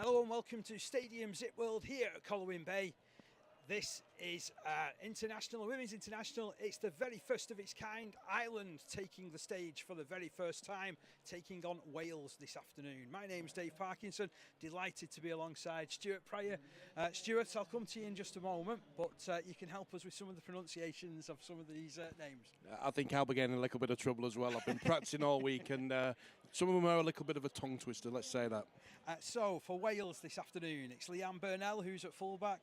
Hello and welcome to Stadium Zip World here at Colwyn Bay. This is Women's International. It's the very first of its kind. Ireland taking the stage for the very first time, taking on Wales this afternoon. My name's Dave Parkinson, delighted to be alongside Stuart Pryor. Stuart, I'll come to you in just a moment, but you can help us with some of the pronunciations of some of these names. I think I'll be getting a little bit of trouble as well. I've been practicing all week and some of them are a little bit of a tongue twister, let's say that. So for Wales this afternoon, it's Leanne Burnell who's at fullback,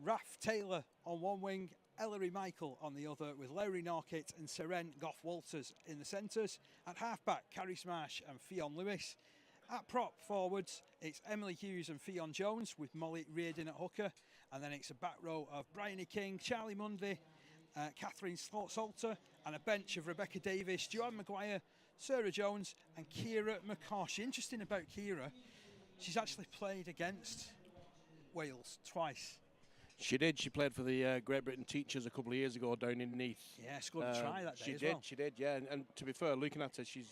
Raf Taylor on one wing, Ellery Michael on the other, with Larry Norkett and Seren Gough-Walters in the centres. At half-back, Carrie Marsh and Fionn Lewis. At prop forwards, it's Emily Hughes and Fionn Jones, with Molly Reardon at hooker. And then it's a back row of Bryony King, Charlie Mundy, Catherine Salter, and a bench of Rebecca Davis, Joanne Maguire, Sarah Jones and Kira McCosh. Interesting about Kira, she's actually played against Wales twice. She did. She played for the Great Britain Teachers a couple of years ago down in Neath. Yeah, scored a try that day she as did, well. She did, yeah. And to be fair, looking at her, she's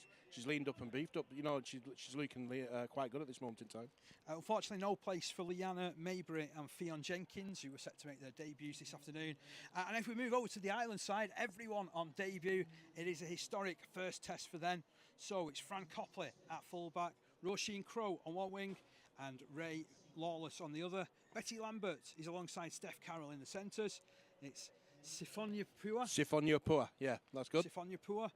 leaned up and beefed up. You know, she's looking quite good at this moment in time. Unfortunately, no place for Leanna Maybury and Fionn Jenkins, who were set to make their debuts this afternoon. And if we move over to the Ireland side, everyone on debut. It is a historic first test for them. So it's Fran Copley at fullback, Roisin Crowe on one wing, and Ray Lawless on the other. Betty Lambert is alongside Steph Carroll in the centres. It's Sifonia Pua, yeah, that's good. Sifonia Pua.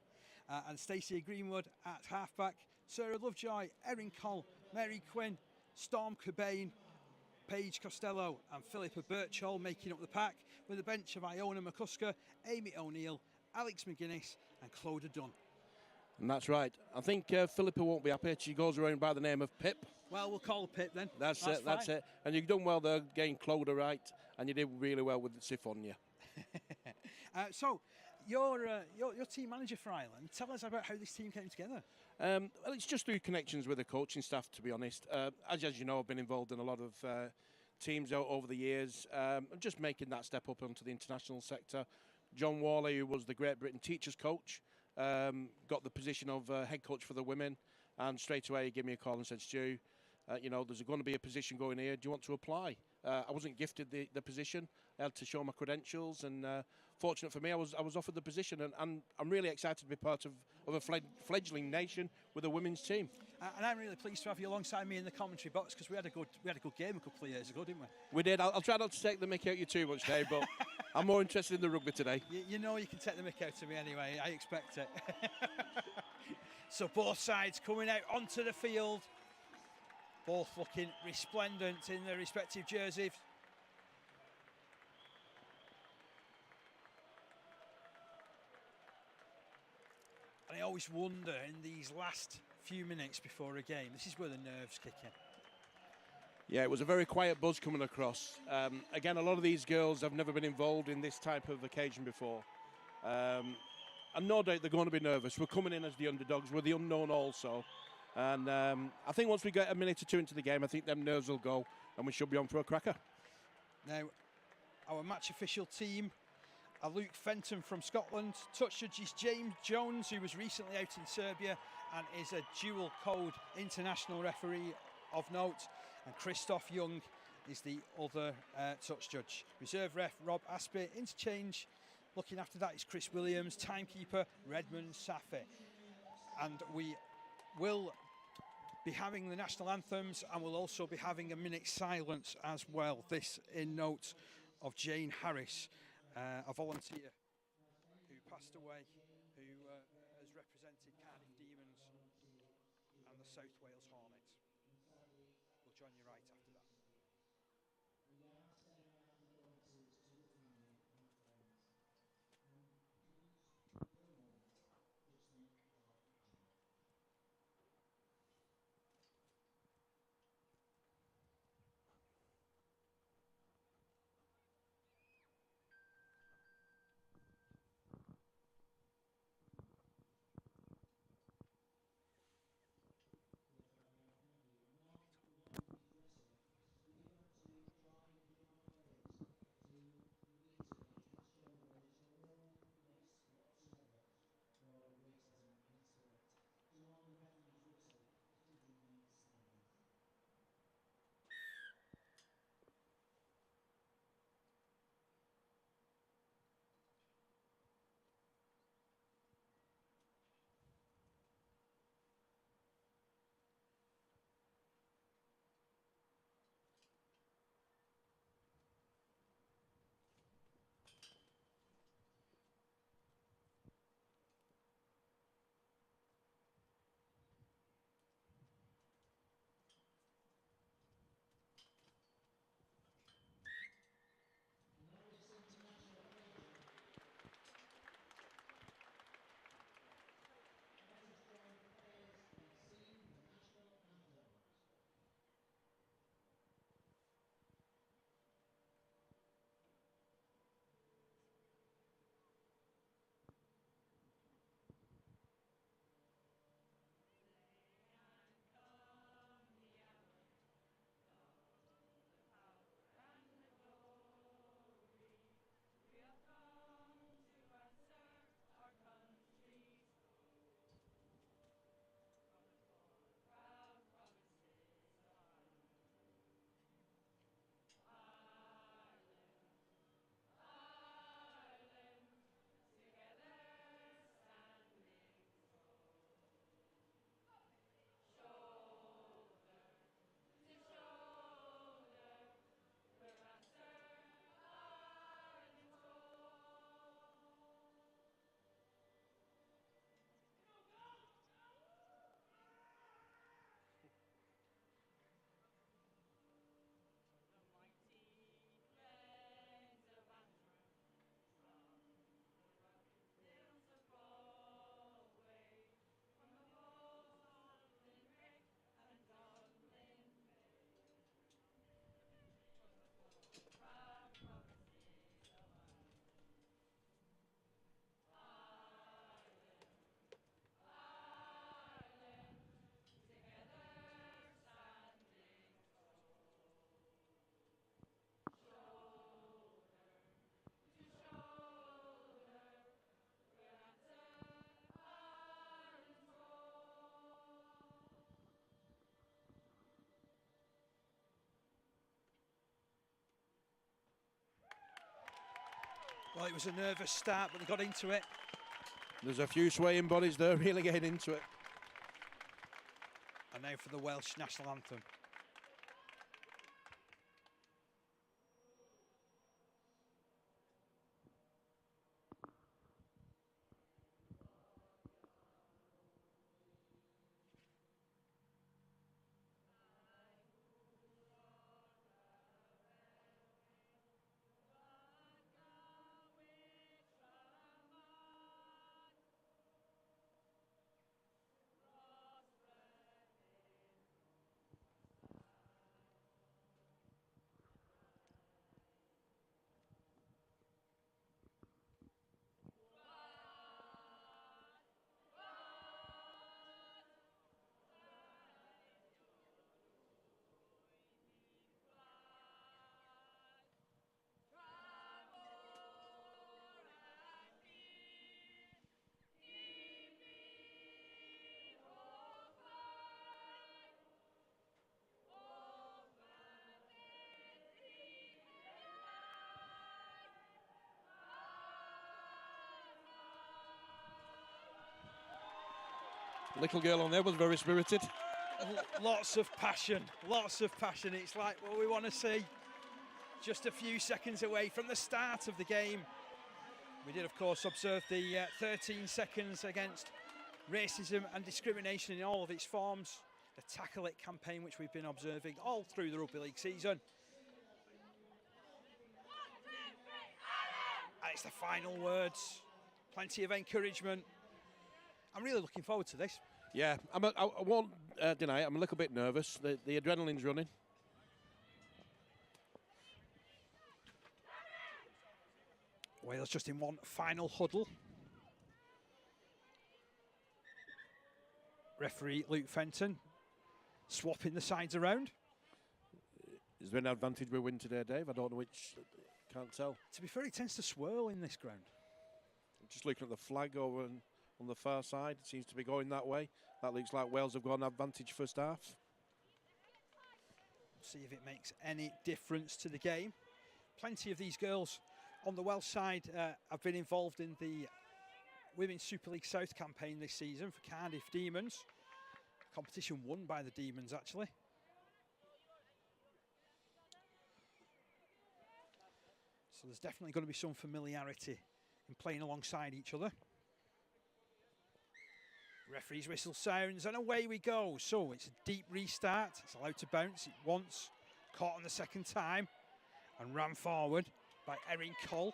And Stacey Greenwood at halfback. Sarah Lovejoy, Erin Cole, Mary Quinn, Storm Cobain, Paige Costello and Philippa Birchall making up the pack, with a bench of Iona McCusker, Amy O'Neill, Alex McGuinness and Clodagh Dunn. And that's right. I think Philippa won't be happy. She goes around by the name of Pip. Well, we'll call her Pip then. That's it. And you've done well there, getting Clodagh right, and you did really well with Sifonia. So, you're team manager for Ireland. Tell us about how this team came together. Well, it's just through connections with the coaching staff, to be honest. As you know, I've been involved in a lot of teams over the years. I'm just making that step up onto the international sector. John Worley, who was the Great Britain Teachers coach, got the position of head coach for the women, and straight away he gave me a call and said, Stu, there's going to be a position going here. Do you want to apply? I wasn't gifted the position. I had to show my credentials, and fortunate for me, I was offered the position, and I'm really excited to be part of a fledgling nation with a women's team. And I'm really pleased to have you alongside me in the commentary box, because we had a good game a couple of years ago, didn't we? We did. I'll try not to take the mick out you too much, Dave, but I'm more interested in the rugby today. You know you can take the mick out of me anyway. I expect it. So both sides coming out onto the field. Both looking resplendent in their respective jerseys. And I always wonder, in these last few minutes before a game, this is where the nerves kick in. Yeah, it was a very quiet buzz coming across. Again, a lot of these girls have never been involved in this type of occasion before. And no doubt they're going to be nervous. We're coming in as the underdogs. We're the unknown also. And I think once we get a minute or two into the game, I think them nerves will go and we should be on for a cracker. Now, our match official team are Luke Fenton from Scotland, touch judge is James Jones, who was recently out in Serbia and is a dual code international referee of note, and Christoph Young is the other touch judge. Reserve ref Rob Aspey, interchange looking after that is Chris Williams, timekeeper Redmond Safi. And we will be having the national anthems, and we'll also be having a minute's silence as well. This in note of Jane Harris, a volunteer who passed away, who has represented Cardiff Demons and the South Wales Hornets. We'll join you right after that. Well, it was a nervous start, but they got into it. There's a few swaying bodies there, really getting into it. And now for the Welsh national anthem. Little girl on there was very spirited. Lots of passion, lots of passion. It's like what we want to see. Just a few seconds away from the start of the game. We did, of course, observe the 13 seconds against racism and discrimination in all of its forms. The Tackle It campaign, which we've been observing all through the Rugby League season. And it's the final words. Plenty of encouragement. I'm really looking forward to this. Yeah, I won't deny it, I'm a little bit nervous. The adrenaline's running. Wales just in one final huddle. Referee Luke Fenton swapping the sides around. Is there an advantage we win today, Dave? I don't know which, can't tell. To be fair, it tends to swirl in this ground. Just looking at the flag over on the far side, it seems to be going that way. That looks like Wales have got an advantage first half. See if it makes any difference to the game. Plenty of these girls on the Welsh side have been involved in the Women's Super League South campaign this season for Cardiff Demons. Competition won by the Demons, actually. So there's definitely going to be some familiarity in playing alongside each other. Referee's whistle sounds and away we go. So it's a deep restart. It's allowed to bounce. It once caught on the second time and ran forward by Erin Cole.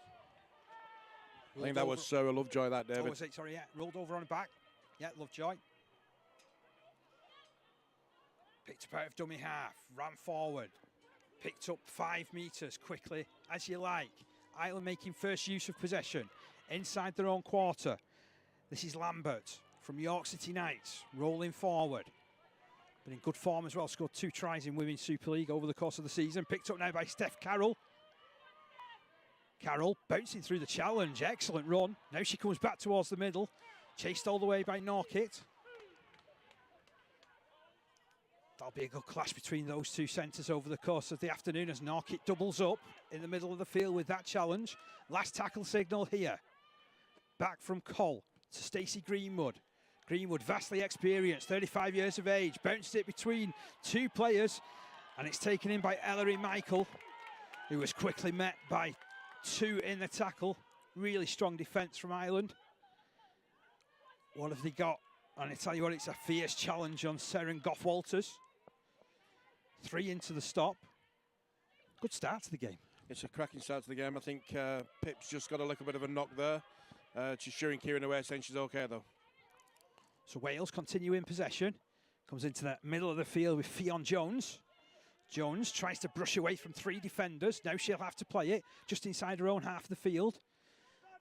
I think that was Sarah Lovejoy, that, David. Oh, was it? Sorry, yeah. Rolled over on her back. Yeah, Lovejoy. Picked up out of dummy half. Ran forward. Picked up 5 metres quickly, as you like. Ireland making first use of possession inside their own quarter. This is Lambert from York City Knights, rolling forward. But in good form as well, scored 2 tries in Women's Super League over the course of the season. Picked up now by Steph Carroll. Carroll bouncing through the challenge, excellent run. Now she comes back towards the middle, chased all the way by Norkit. That'll be a good clash between those two centres over the course of the afternoon as Norkit doubles up in the middle of the field with that challenge. Last tackle signal here. Back from Cole to Stacey Greenwood. Greenwood, vastly experienced, 35 years of age, bounced it between 2 players, and it's taken in by Ellery Michael, who was quickly met by 2 in the tackle. Really strong defence from Ireland. What have they got? And I tell you what, it's a fierce challenge on Seren Goff-Walters. 3 into the stop. Good start to the game. It's a cracking start to the game. I think Pip's just got a little bit of a knock there. She's shearing Kieran away, saying she's okay, though. So Wales continue in possession. Comes into the middle of the field with Fionn Jones. Jones tries to brush away from 3 defenders. Now she'll have to play it just inside her own half of the field.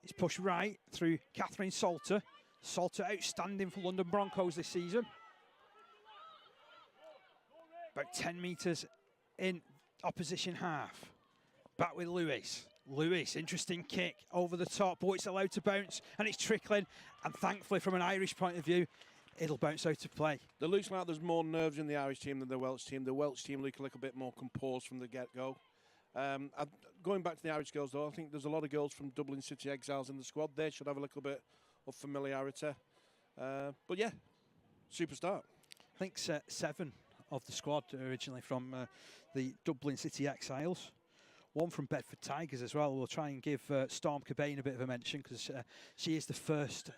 It's pushed right through Catherine Salter. Salter outstanding for London Broncos this season. About 10 metres in opposition half. Back with Lewis. Lewis, interesting kick over the top. Oh, it's allowed to bounce and it's trickling. And thankfully, from an Irish point of view, it'll bounce out of play. It looks like there's more nerves in the Irish team than the Welsh team. The Welsh team look a little bit more composed from the get-go. Going back to the Irish girls, though, I think there's a lot of girls from Dublin City Exiles in the squad. They should have a little bit of familiarity. But yeah, super start. I think 7 of the squad are originally from the Dublin City Exiles. 1 from Bedford Tigers as well. We'll try and give Storm Cobain a bit of a mention because she is the first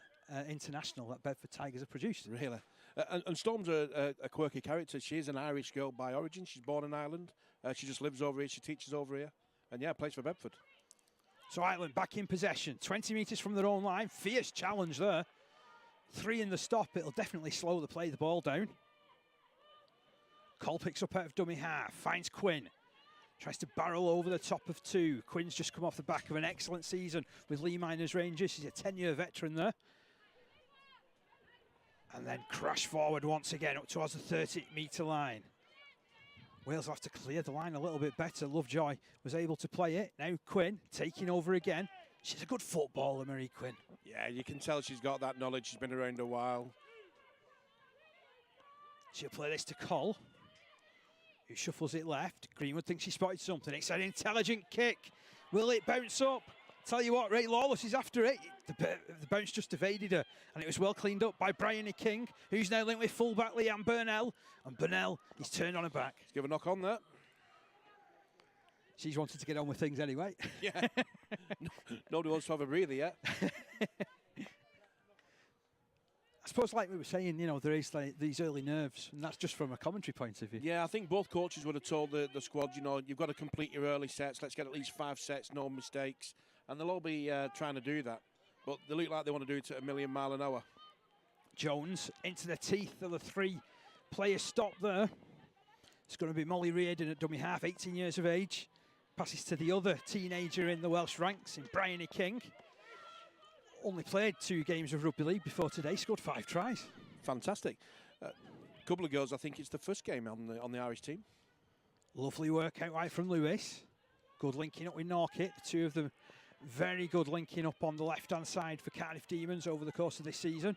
international that Bedford Tigers have produced. Really? And Storm's a quirky character. She is an Irish girl by origin. She's born in Ireland. She just lives over here. She teaches over here. And yeah, plays for Bedford. So Ireland back in possession. 20 metres from their own line. Fierce challenge there. 3 in the stop. It'll definitely slow the ball down. Cole picks up out of dummy half. Finds Quinn. Tries to barrel over the top of 2. Quinn's just come off the back of an excellent season with Lee Miners Rangers. He's a 10-year veteran there. And then crash forward once again up towards the 30-metre line. Wales will have to clear the line a little bit better. Lovejoy was able to play it. Now Quinn taking over again. She's a good footballer, Marie Quinn. Yeah, you can tell she's got that knowledge. She's been around a while. She'll play this to Cole, who shuffles it left. Greenwood thinks she spotted something. It's an intelligent kick. Will it bounce up? Tell you what, Ray Lawless is after it. The bounce just evaded her, and it was well cleaned up by Bryony King, who's now linked with fullback Leanne Burnell. And Burnell is turned on her back. Let's give a knock on that. She's wanted to get on with things anyway. Yeah. Nobody wants to have a breather yet. I suppose, like we were saying, you know, there is like these early nerves, and that's just from a commentary point of view. Yeah, I think both coaches would have told the squad, you know, you've got to complete your early sets. Let's get at least 5 sets, no mistakes. And they'll all be trying to do that. But they look like they want to do it at a million mile an hour. Jones into the teeth of the 3-player stop there. It's going to be Molly Reardon at dummy half, 18 years of age. Passes to the other teenager in the Welsh ranks, in Bryony King. Only played 2 games of rugby league before today, scored 5 tries. Fantastic. Couple of girls, I think it's the first game on the Irish team. Lovely work out right from Lewis. Good linking up with Norkit. The 2 of them very good linking up on the left-hand side for Cardiff Demons over the course of this season.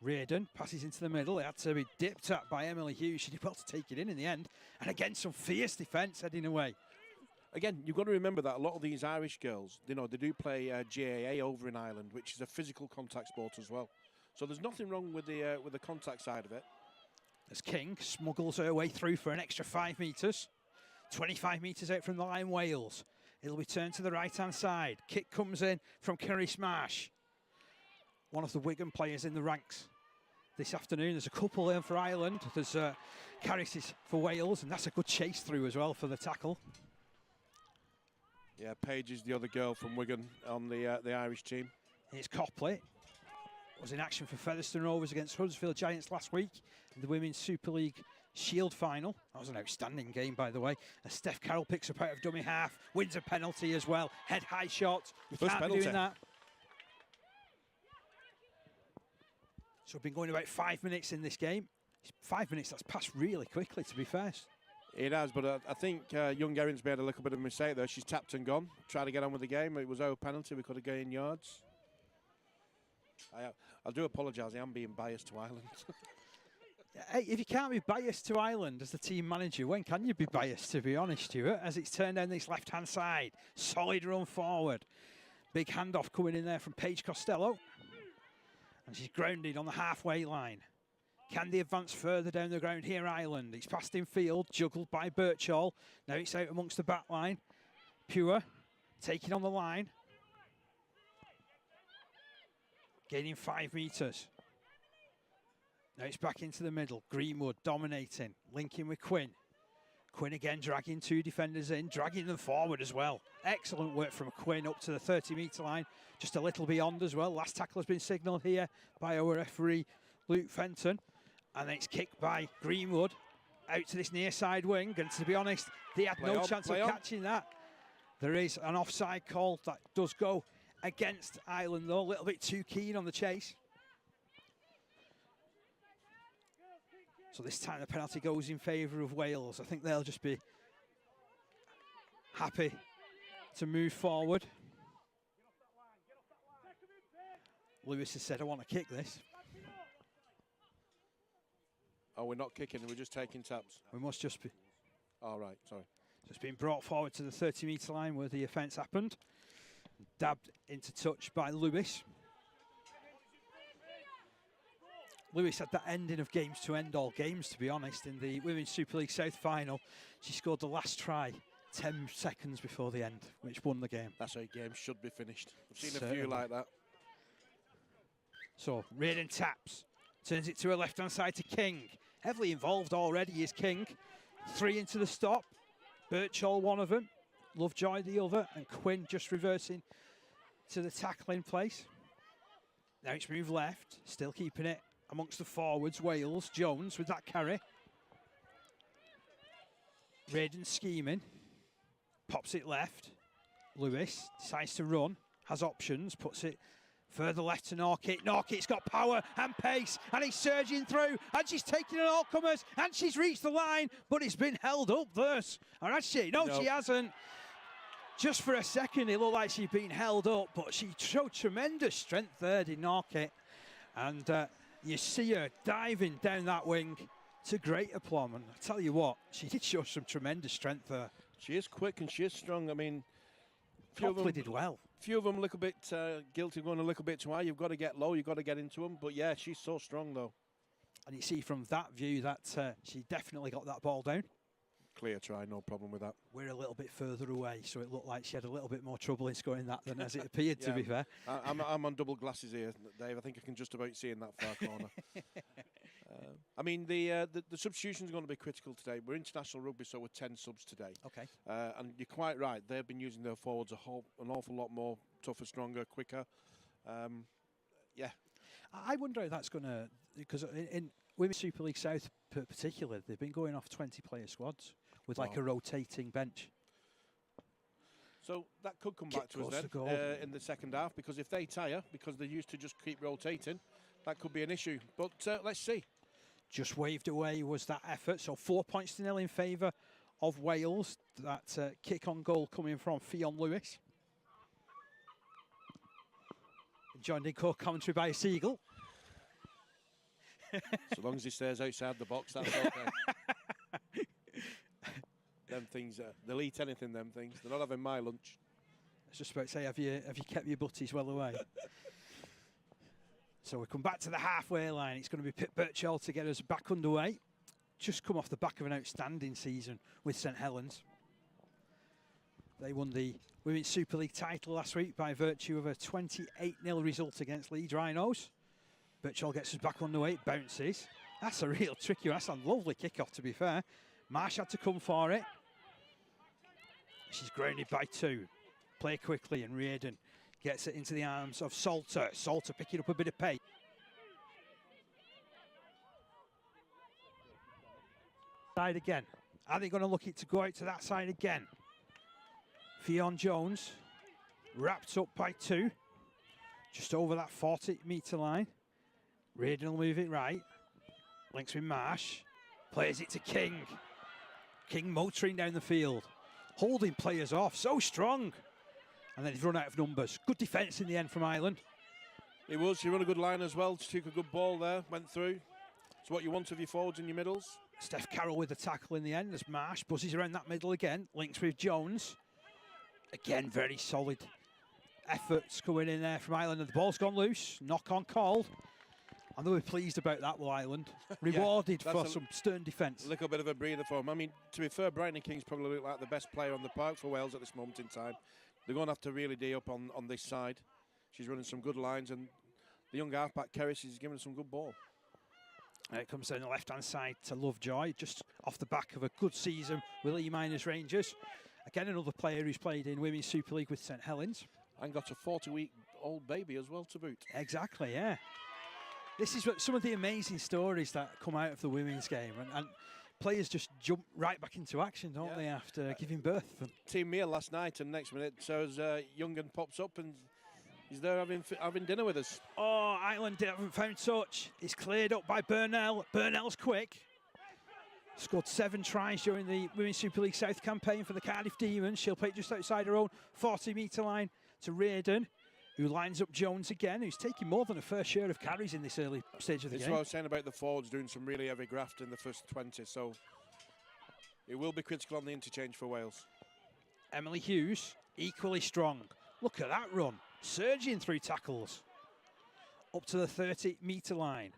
Reardon passes into the middle. It had to be dipped at by Emily Hughes. She did well to take it in the end. And again, some fierce defence heading away. Again, you've got to remember that a lot of these Irish girls, you know, they do play GAA over in Ireland, which is a physical contact sport as well. So there's nothing wrong with the contact side of it. As King smuggles her way through for an extra 5 metres. 25 metres out from the line, Wales. It'll be turned to the right-hand side. Kick comes in from Kerry Smash. One of the Wigan players in the ranks this afternoon. There's a couple in for Ireland. There's Carris is for Wales, and that's a good chase through as well for the tackle. Yeah, Paige is the other girl from Wigan on the Irish team. It's Copley. Was in action for Featherstone Rovers against Huddersfield Giants last week in the Women's Super League Shield final. That was an outstanding game, by the way. As Steph Carroll picks up out of dummy half, wins a penalty as well. Head high shot. You can't be doing that. So we've been going about 5 minutes in this game. 5 minutes, that's passed really quickly, to be fair. It has, but I think Young Erin's made a little bit of a mistake there. She's tapped and gone. Tried to get on with the game. It was our penalty. We could have gained yards. I do apologise. I am being biased to Ireland. Hey, if you can't be biased to Ireland as the team manager, when can you be biased, to be honest, Stuart? As it's turned down this left-hand side. Solid run forward. Big handoff coming in there from Paige Costello. And she's grounded on the halfway line. Can they advance further down the ground here, Ireland? It's passed in field, juggled by Birchall. Now it's out amongst the back line. Pure taking on the line. Gaining 5 metres. Now it's back into the middle. Greenwood dominating, linking with Quinn. Quinn again dragging 2 defenders in, dragging them forward as well. Excellent work from Quinn up to the 30-metre line, just a little beyond as well. Last tackle has been signalled here by our referee, Luke Fenton. And then it's kicked by Greenwood out to this near side wing. And to be honest, they had no chance of catching that. There is an offside call that does go against Ireland, though. A little bit too keen on the chase. So this time the penalty goes in favour of Wales. I think they'll just be happy to move forward. Lewis has said, I want to kick this. Oh, we're not kicking, we're just taking taps. We must just be. Oh, right, sorry. So it's been brought forward to the 30-metre line where the offence happened. Dabbed into touch by Lewis. Lewis had that ending of games to end all games, to be honest. In the Women's Super League South final, she scored the last try 10 seconds before the end, which won the game. That's how games should be finished. I've seen Certainly. a few like that. So Reardon taps, turns it to her left-hand side to King. Heavily involved already is King. 3 into the stop. Birchall, one of them. Lovejoy, the other. And Quinn just reversing to the tackling place. Now it's moved left, still keeping it amongst the forwards. Wales, Jones with that carry. Reardon scheming. Pops it left. Lewis decides to run, has options, puts it further left to Norkit. Norkit's got power and pace, and he's surging through, and she's taking an all-comers, and she's reached the line, but it's been held up thus. Or has she? No, she hasn't. Just for a second, it looked like she'd been held up, but she showed tremendous strength there, did Norkit. And you see her diving down that wing to great aplomb. And I tell you what, she did show some tremendous strength there. She is quick and she is strong. I mean, Copley did well. Few of them a little bit guilty of going a little bit too high. You've got to get low, you've got to get into them. But yeah, she's so strong though. And you see from that view that she definitely got that ball down. Clear try, no problem with that. We're a little bit further away, so it looked like she had a little bit more trouble in scoring that than as it appeared, to be fair. I'm on double glasses here, Dave. I think I can just about see in that far corner. I mean, the substitutions are going to be critical today. We're international rugby, so we're 10 subs today. Okay. And you're quite right. They've been using their forwards an awful lot more tougher, stronger, quicker. Yeah. I wonder how that's going to, because in Women's Super League South particular, they've been going off 20-player squads with like a rotating bench. So that could come back to us then in the second half, because if they tire, because they're used to just keep rotating, that could be an issue. But let's see. Just waved away was that effort. So 4 points to 0 in favour of Wales. That kick on goal coming from Fionn Lewis. Joined in co-commentary by Seagull. So long as he stays outside the box, that's okay. Them things, they'll eat anything, them things. They're not having my lunch. I was just about to say, have you kept your butties well away? So we come back to the halfway line. It's going to be Pip Birchall to get us back underway. Just come off the back of an outstanding season with St Helens. They won the Women's Super League title last week by virtue of a 28-0 result against Leeds Rhinos. Birchall gets us back underway, it bounces. That's a real tricky one. That's a lovely kick-off, to be fair. Marsh had to come for it. She's grounded by 2. Play quickly, and Reardon gets it into the arms of Salter. Salter picking up a bit of pace. Side again. Are they going to look it to go out to that side again? Fionn Jones, wrapped up by 2. Just over that 40-metre line. Reardon will move it right. Links with Marsh. Plays it to King. King motoring down the field. Holding players off. So strong. And then he's run out of numbers. Good defence in the end from Ireland. He was. He run a good line as well. Just took a good ball there. Went through. It's what you want of your forwards and your middles. Steph Carroll with the tackle in the end as Marsh buzzes around that middle again. Links with Jones. Again, very solid efforts coming in there from Ireland. And the ball's gone loose. Knock on called. And they were pleased about that, Will Ireland. Rewarded for some stern defence. A little bit of a breather for him. I mean, to be fair, Bryony King's probably look like the best player on the park for Wales at this moment in time. They're going to have to really D up on this side. She's running some good lines, and the young halfback, Kerris, is giving her some good ball. It comes down the left-hand side to Lovejoy, just off the back of a good season with E- Rangers. Again, another player who's played in Women's Super League with St Helens. And got a 40-week-old baby as well to boot. Exactly, yeah. This is what some of the amazing stories that come out of the women's game. And players just jump right back into action, don't they, after giving birth. Team meal last night, and next minute, so as Young'un pops up and he's there having dinner with us. Oh, Ireland haven't found touch. It's cleared up by Burnell. Burnell's quick. Scored 7 tries during the Women's Super League South campaign for the Cardiff Demons. She'll play just outside her own 40-metre line to Reardon, who lines up Jones again, who's taking more than a fair share of carries in this early stage of the game. That's what I was saying about the forwards doing some really heavy graft in the first 20. So It will be critical on the interchange for Wales. Emily Hughes, equally strong. Look at that run, surging through tackles. Up to the 30-metre line.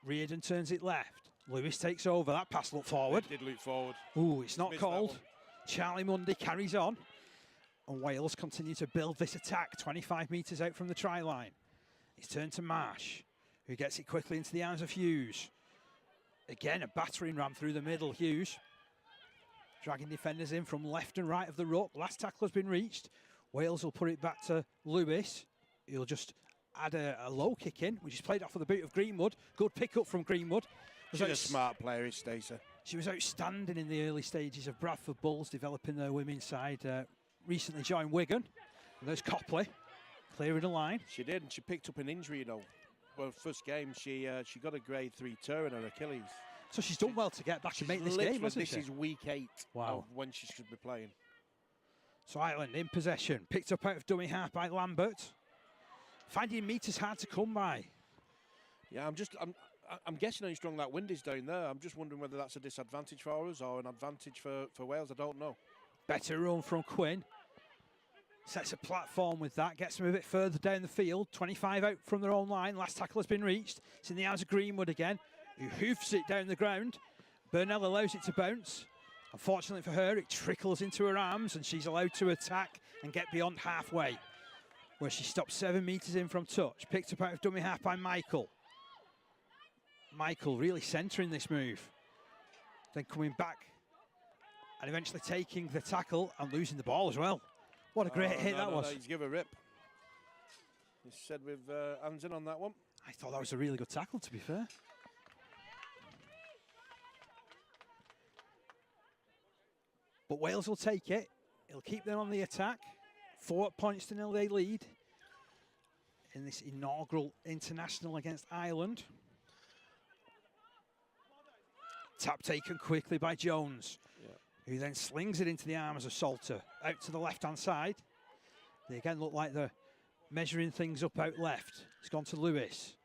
Reardon turns it left. Lewis takes over. That pass looked forward. It did look forward. Ooh, it's not Missed called. that one. Charlie Mundy carries on. And Wales continue to build this attack 25 metres out from the try line. It's turned to Marsh, who gets it quickly into the arms of Hughes. Again, a battering ram through the middle. Hughes dragging defenders in from left and right of the ruck. Last tackle has been reached. Wales will put it back to Lewis. He'll just add a low kick in, which is played off of the boot of Greenwood. Good pick up from Greenwood. She's a smart player, is Stacey. She was outstanding in the early stages of Bradford Bulls, developing their women's side. Recently joined Wigan. And there's Copley clearing the line. She did, and she picked up an injury, you know. Well, first game, she got a grade 3 tear in her Achilles. So she's done well to get back and make this game, hasn't she? This is week 8 Wow. of when she should be playing. So Ireland in possession, picked up out of dummy half by Lambert. Finding metres hard to come by. Yeah, I'm guessing how strong that wind is down there. I'm just wondering whether that's a disadvantage for us or an advantage for Wales. I don't know. Better run from Quinn. Sets a platform with that, gets them a bit further down the field. 25 out from their own line. Last tackle has been reached. It's in the arms of Greenwood again, who hoofs it down the ground. Burnell allows it to bounce. Unfortunately for her, it trickles into her arms and she's allowed to attack and get beyond halfway, where she stopped 7 metres in from touch. Picked up out of dummy half by Michael. Michael really centering this move. Then coming back and eventually taking the tackle and losing the ball as well. What a great hit that was. He's give a rip. He said with hands in on that one. I thought that was a really good tackle, to be fair. But Wales will take it. It'll keep them on the attack. 4 points to 0 they lead in this inaugural international against Ireland. Tap taken quickly by Jones, who then slings it into the arms of Salter. Out to the left-hand side. They again look like they're measuring things up out left. It's gone to Lewis.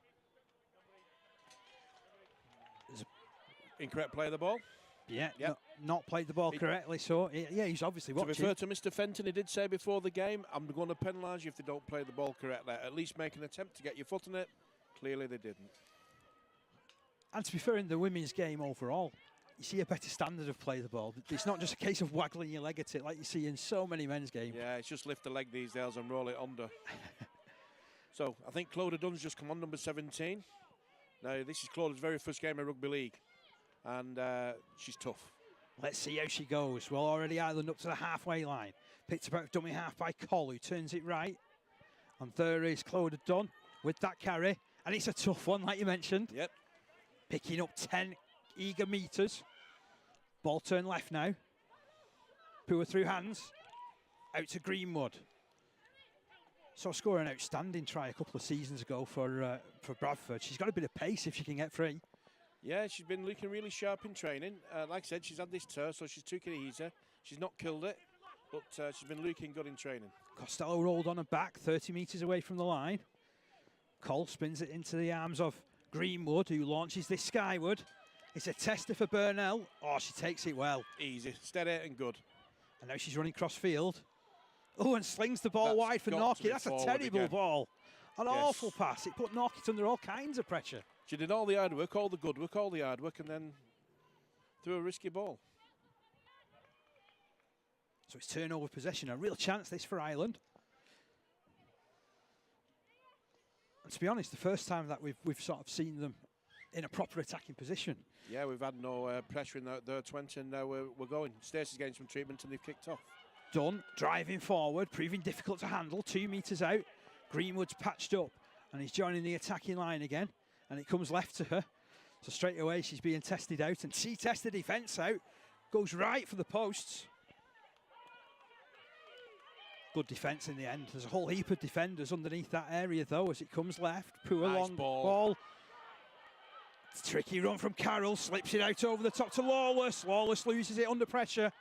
Incorrect play of the ball. Yeah, not played the ball correctly, so yeah, he's obviously watching. To be fair to Mr. Fenton, he did say before the game, I'm going to penalise you if they don't play the ball correctly. At least make an attempt to get your foot on it. Clearly they didn't. And to be fair, in the women's game overall, you see a better standard of play the ball. It's not just a case of waggling your leg at it like you see in so many men's games. Yeah, it's just lift the leg these days and roll it under. So I think Clodagh Dunn's just come on, number 17. Now, this is Clodag's very first game in rugby league. And she's tough. Let's see how she goes. Well, already Ireland up to the halfway line. Picked up out of dummy half by Coll, who turns it right. And there is Clodagh Dunn with that carry. And it's a tough one, like you mentioned. Yep. Picking up 10 eager metres. Ball turned left now. Poor through hands. Out to Greenwood. So scoring an outstanding try a couple of seasons ago for Bradford. She's got a bit of pace if she can get free. Yeah, she's been looking really sharp in training. Like I said, she's had this tear, so she's took it easy. She's not killed it, but she's been looking good in training. Costello rolled on her back, 30 metres away from the line. Cole spins it into the arms of Greenwood, who launches this skyward. It's a tester for Burnell. Oh, she takes it well. Easy, steady and good. And now she's running cross field. Oh, and slings the ball wide for Norkett. That's a terrible ball. An awful pass. It put Norkett under all kinds of pressure. She did all the hard work, all the good work, all the hard work, and then threw a risky ball. So it's turnover possession. A real chance this for Ireland. And to be honest, the first time that we've sort of seen them in a proper attacking position. Yeah, we've had no pressure in their 20, and now we're going. Stacey's getting some treatment, and they've kicked off. Dunn driving forward, proving difficult to handle. 2 metres out. Greenwood's patched up, and he's joining the attacking line again. And it comes left to her. So straight away she's being tested out, and she tests the defence out. Goes right for the posts. Good defence in the end. There's a whole heap of defenders underneath that area though as it comes left. Poor nice long ball. It's a tricky run from Carroll. Slips it out over the top to Lawless. Lawless loses it under pressure.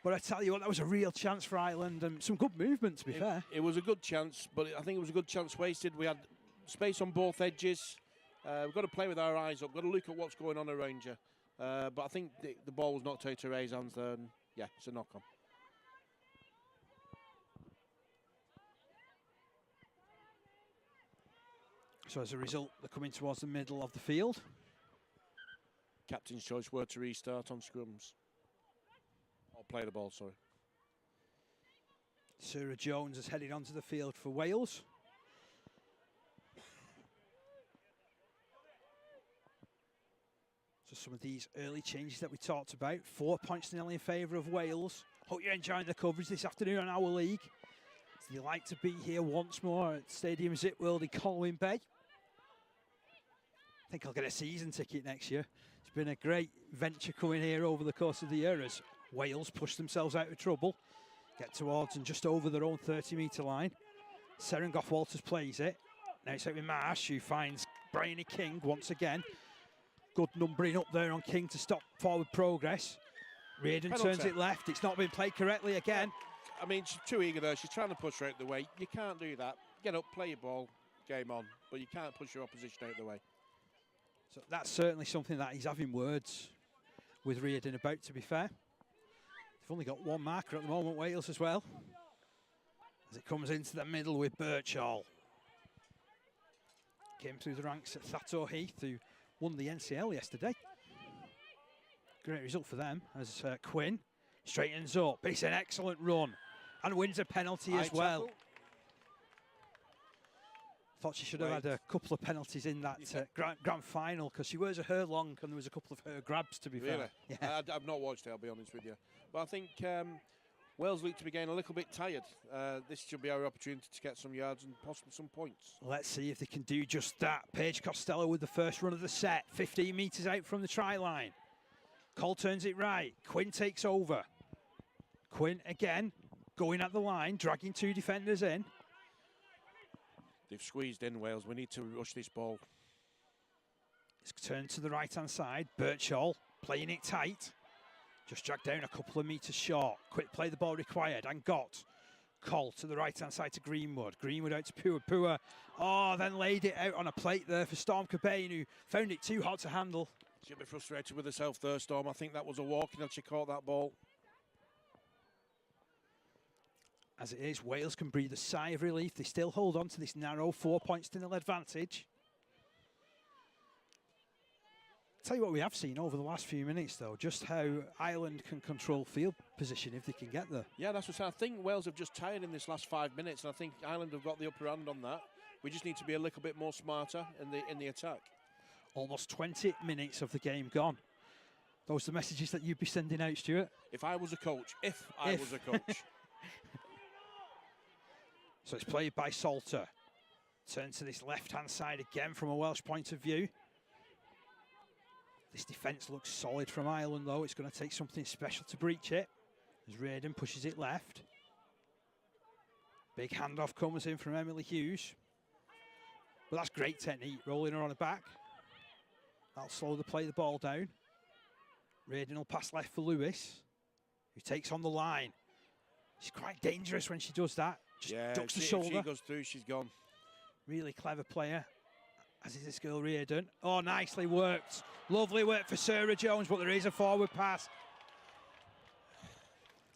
But I tell you what, that was a real chance for Ireland and some good movement, to be fair. It was a good chance, but I think it was a good chance wasted. We had space on both edges. We've got to play with our eyes up. We've got to look at what's going on around you. But I think the ball was knocked out of Ray's hands there, and yeah, it's a knock-on. So as a result, they're coming towards the middle of the field. Captain's choice were to restart on scrums. Or play the ball, sorry. Sarah Jones has headed onto the field for Wales. So some of these early changes that we talked about. 4 points to nil in favour of Wales. Hope you're enjoying the coverage this afternoon on Our League. It's a delight to be here once more at Stadium Zitworld in Colwyn Bay. I think I'll get a season ticket next year. It's been a great venture coming here over the course of the year as Wales push themselves out of trouble, get towards and just over their own 30-metre line. Serengoff Walters plays it. Now it's out with Marsh, who finds Bryony King once again. Good numbering up there on King to stop forward progress. Reardon turns it left. It's not been played correctly again. I mean, she's too eager there. She's trying to push her out the way. You can't do that. Get up, play your ball, game on. But you can't push your opposition out the way. So that's certainly something that he's having words with Reardon about, to be fair. They've only got one marker at the moment, Wales as well. As it comes into the middle with Birchall. Came through the ranks at Thato Heath, who won the NCL yesterday. Great result for them as Quinn straightens up. It's an excellent run and wins a penalty as well. Thought she should have had a couple of penalties in that grand final because she wears a hair long and there was a couple of her grabs, to be fair. Yeah. I've not watched it, I'll be honest with you. But I think Wales look to be getting a little bit tired. This should be our opportunity to get some yards and possibly some points. Let's see if they can do just that. Paige Costello with the first run of the set. 15 metres out from the try line. Cole turns it right. Quinn takes over. Quinn again going at the line, dragging two defenders in. They've squeezed in, Wales. We need to rush this ball. It's turned to the right-hand side. Birchall playing it tight. Just dragged down a couple of metres short. Quick play the ball required and got. Cole to the right-hand side to Greenwood. Greenwood out to Pua. Pua, then laid it out on a plate there for Storm Cobain, who found it too hard to handle. She'll be frustrated with herself there, Storm. I think that was a walking and she caught that ball. As it is, Wales can breathe a sigh of relief. They still hold on to this narrow 4 points to nil advantage. Tell you what we have seen over the last few minutes, though, just how Ireland can control field position if they can get there. Yeah, that's what I think. Wales have just tired in this last 5 minutes, and I think Ireland have got the upper hand on that. We just need to be a little bit more smarter in the attack. Almost 20 minutes of the game gone. Those are the messages that you'd be sending out, Stuart. If I was a coach, if I was a coach. So it's played by Salter. Turn to this left-hand side again from a Welsh point of view. This defence looks solid from Ireland, though. It's going to take something special to breach it. As Reardon pushes it left. Big handoff comes in from Emily Hughes. But that's great technique, rolling her on her back. That'll slow the ball down. Reardon will pass left for Lewis, who takes on the line. She's quite dangerous when she does that. Just ducks the shoulder. If she goes through, she's gone. Really clever player, as is this girl Reardon. Oh, nicely worked. Lovely work for Sarah Jones, but there is a forward pass.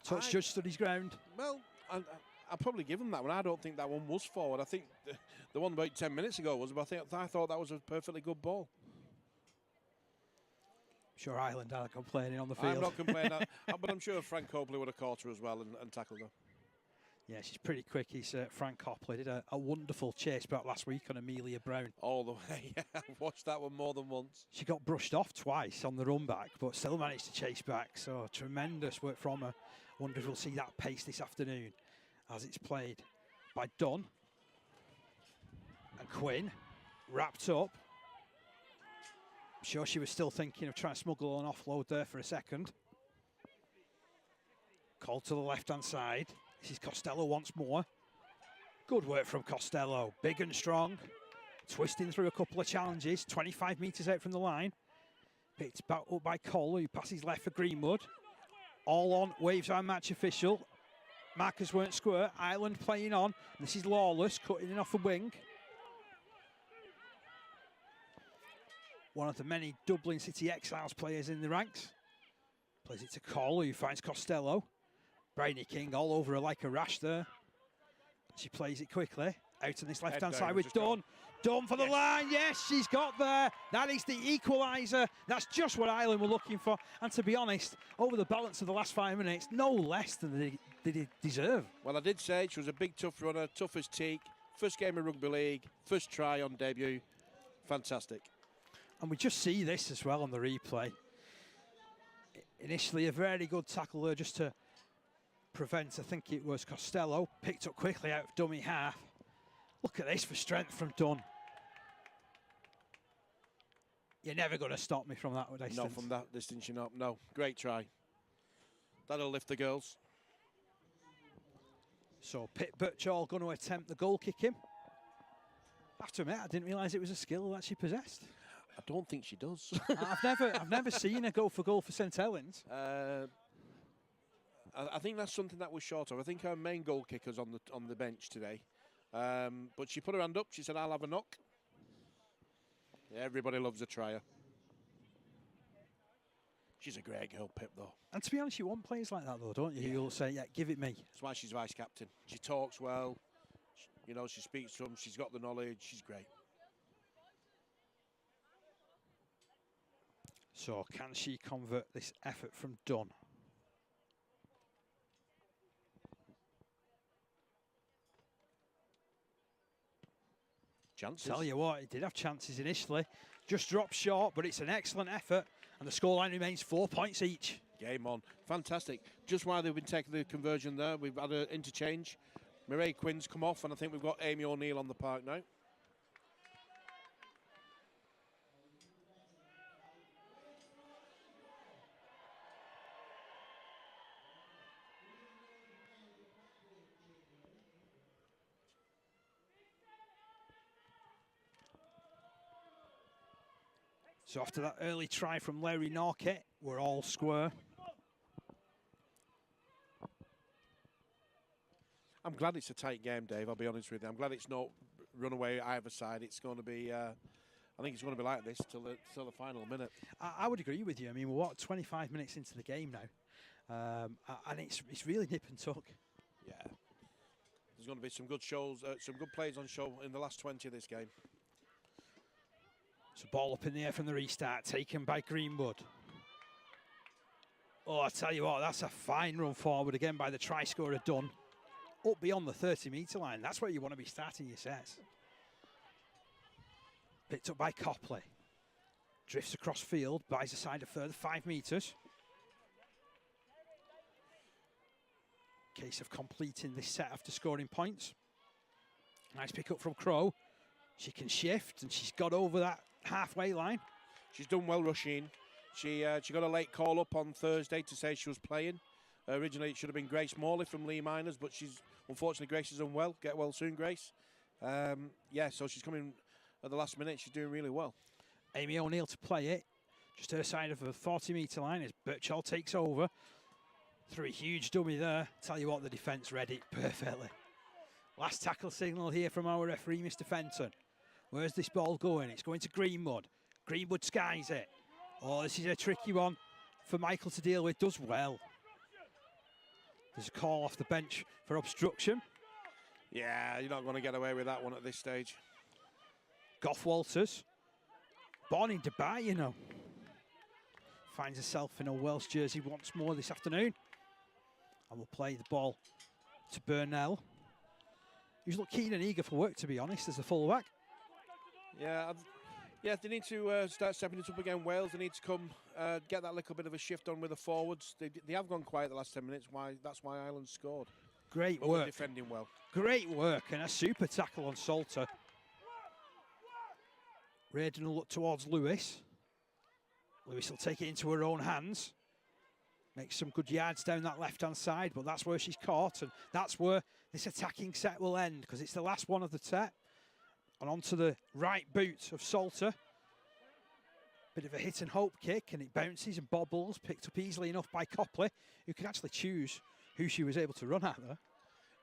Touch judge stood his ground. Well, I'll probably give him that one. I don't think that one was forward. I think the one about 10 minutes ago was, but I thought that was a perfectly good ball. I'm sure Ireland are complaining on the field. I'm not complaining, but I'm sure Frank Copley would have caught her as well and tackled her. Yeah, she's pretty quick. He's Frank Copley did a wonderful chase back last week on Amelia Brown. All the way, yeah. I've watched that one more than once. She got brushed off twice on the run back, but still managed to chase back. So tremendous work from her. Wonder if we'll see that pace this afternoon as it's played by Dunn. And Quinn wrapped up. I'm sure she was still thinking of trying to smuggle an offload there for a second. Called to the left-hand side. This is Costello once more. Good work from Costello. Big and strong. Twisting through a couple of challenges. 25 metres out from the line. Picked back up by Cole, who passes left for Greenwood. All on, waves our match official. Markers weren't square. Ireland playing on. This is Lawless cutting in off the wing. one of the many Dublin City Exiles players in the ranks. Plays it to Cole, who finds Costello. Bryony King all over her like a rash there. She plays it quickly. Out on this left-hand side with Dunn. Dunn for the line. Yes, she's got there. That is the equaliser. That's just what Ireland were looking for. And to be honest, over the balance of the last 5 minutes, no less than they deserve. Well, I did say she was a big, tough runner, tough as teak. First game of rugby league, first try on debut. Fantastic. And we just see this as well on the replay. Initially, a very good tackle there just to prevent, I think it was Costello, picked up quickly out of dummy half. Look at this for strength from Dunn. You're never going to stop me from that distance. No, from that distance, you're not. No, great try. That'll lift the girls. So Pip Birchall going to attempt the goal kick him. I have to admit, I didn't realise it was a skill that she possessed. I don't think she does. I've never seen her go for goal for St Helens. I think that's something that was short of. I think her main goal kicker's on the bench today. But she put her hand up. She said, "I'll have a knock." Yeah, everybody loves a trier. She's a great girl, Pip, though. And to be honest, you want players like that, though, don't you? Yeah. You'll say, "Yeah, give it me." That's why she's vice captain. She talks well. She speaks to them. She's got the knowledge. She's great. So can she convert this effort from Dunn? Chances. Tell you what, he did have chances initially. Just dropped short, but it's an excellent effort. And the scoreline remains 4 points each. Game on. Fantastic. Just while they've been taking the conversion there, we've had an interchange. Mireille Quinn's come off, and I think we've got Amy O'Neill on the park now. So after that early try from Larry Norkett, we're all square. I'm glad it's a tight game, Dave, I'll be honest with you. I'm glad it's not runaway either side. It's going to be, I think it's going to be like this till the final minute. I would agree with you. I mean, we're 25 minutes into the game now. And it's really nip and tuck. Yeah. There's going to be some good shows, some good plays on show in the last 20 of this game. So ball up in the air from the restart, taken by Greenwood. Oh, I tell you what, that's a fine run forward again by the try scorer Dunn. Up beyond the 30-metre line. That's where you want to be starting your sets. Picked up by Copley. Drifts across field, buys a side a further 5 metres. Case of completing this set after scoring points. Nice pick up from Crow. She can shift, and she's got over that halfway line. She's done well, Roisin. She got a late call up on Thursday to say she was playing. Originally, it should have been Grace Morley from Lee Miners, but unfortunately, Grace is unwell. Get well soon, Grace. Yeah, so she's coming at the last minute. She's doing really well. Amy O'Neill to play it. Just her side of the 40-metre line as Birchall takes over. Through a huge dummy there. Tell you what, the defence read it perfectly. Last tackle signal here from our referee, Mr. Fenton. Where's this ball going? It's going to Greenwood. Greenwood skies it. Oh, this is a tricky one for Michael to deal with. Does well. There's a call off the bench for obstruction. Yeah, you're not going to get away with that one at this stage. Gough Walters. Born in Dubai, you know. Finds herself in a Welsh jersey once more this afternoon. And will play the ball to Burnell. He's looked keen and eager for work, to be honest, as a fullback. Yeah, they need to start stepping it up again. Wales, they need to come get that little bit of a shift on with the forwards. They have gone quiet the last 10 minutes. That's why Ireland scored. Great but work. Defending well. Great work and a super tackle on Salter. Raiden will look towards Lewis. Lewis will take it into her own hands. Makes some good yards down that left-hand side, but that's where she's caught, and that's where this attacking set will end, because it's the last one of the set. And onto the right boot of Salter. Bit of a hit and hope kick, and it bounces and bobbles, picked up easily enough by Copley, who can actually choose who she was able to run at there.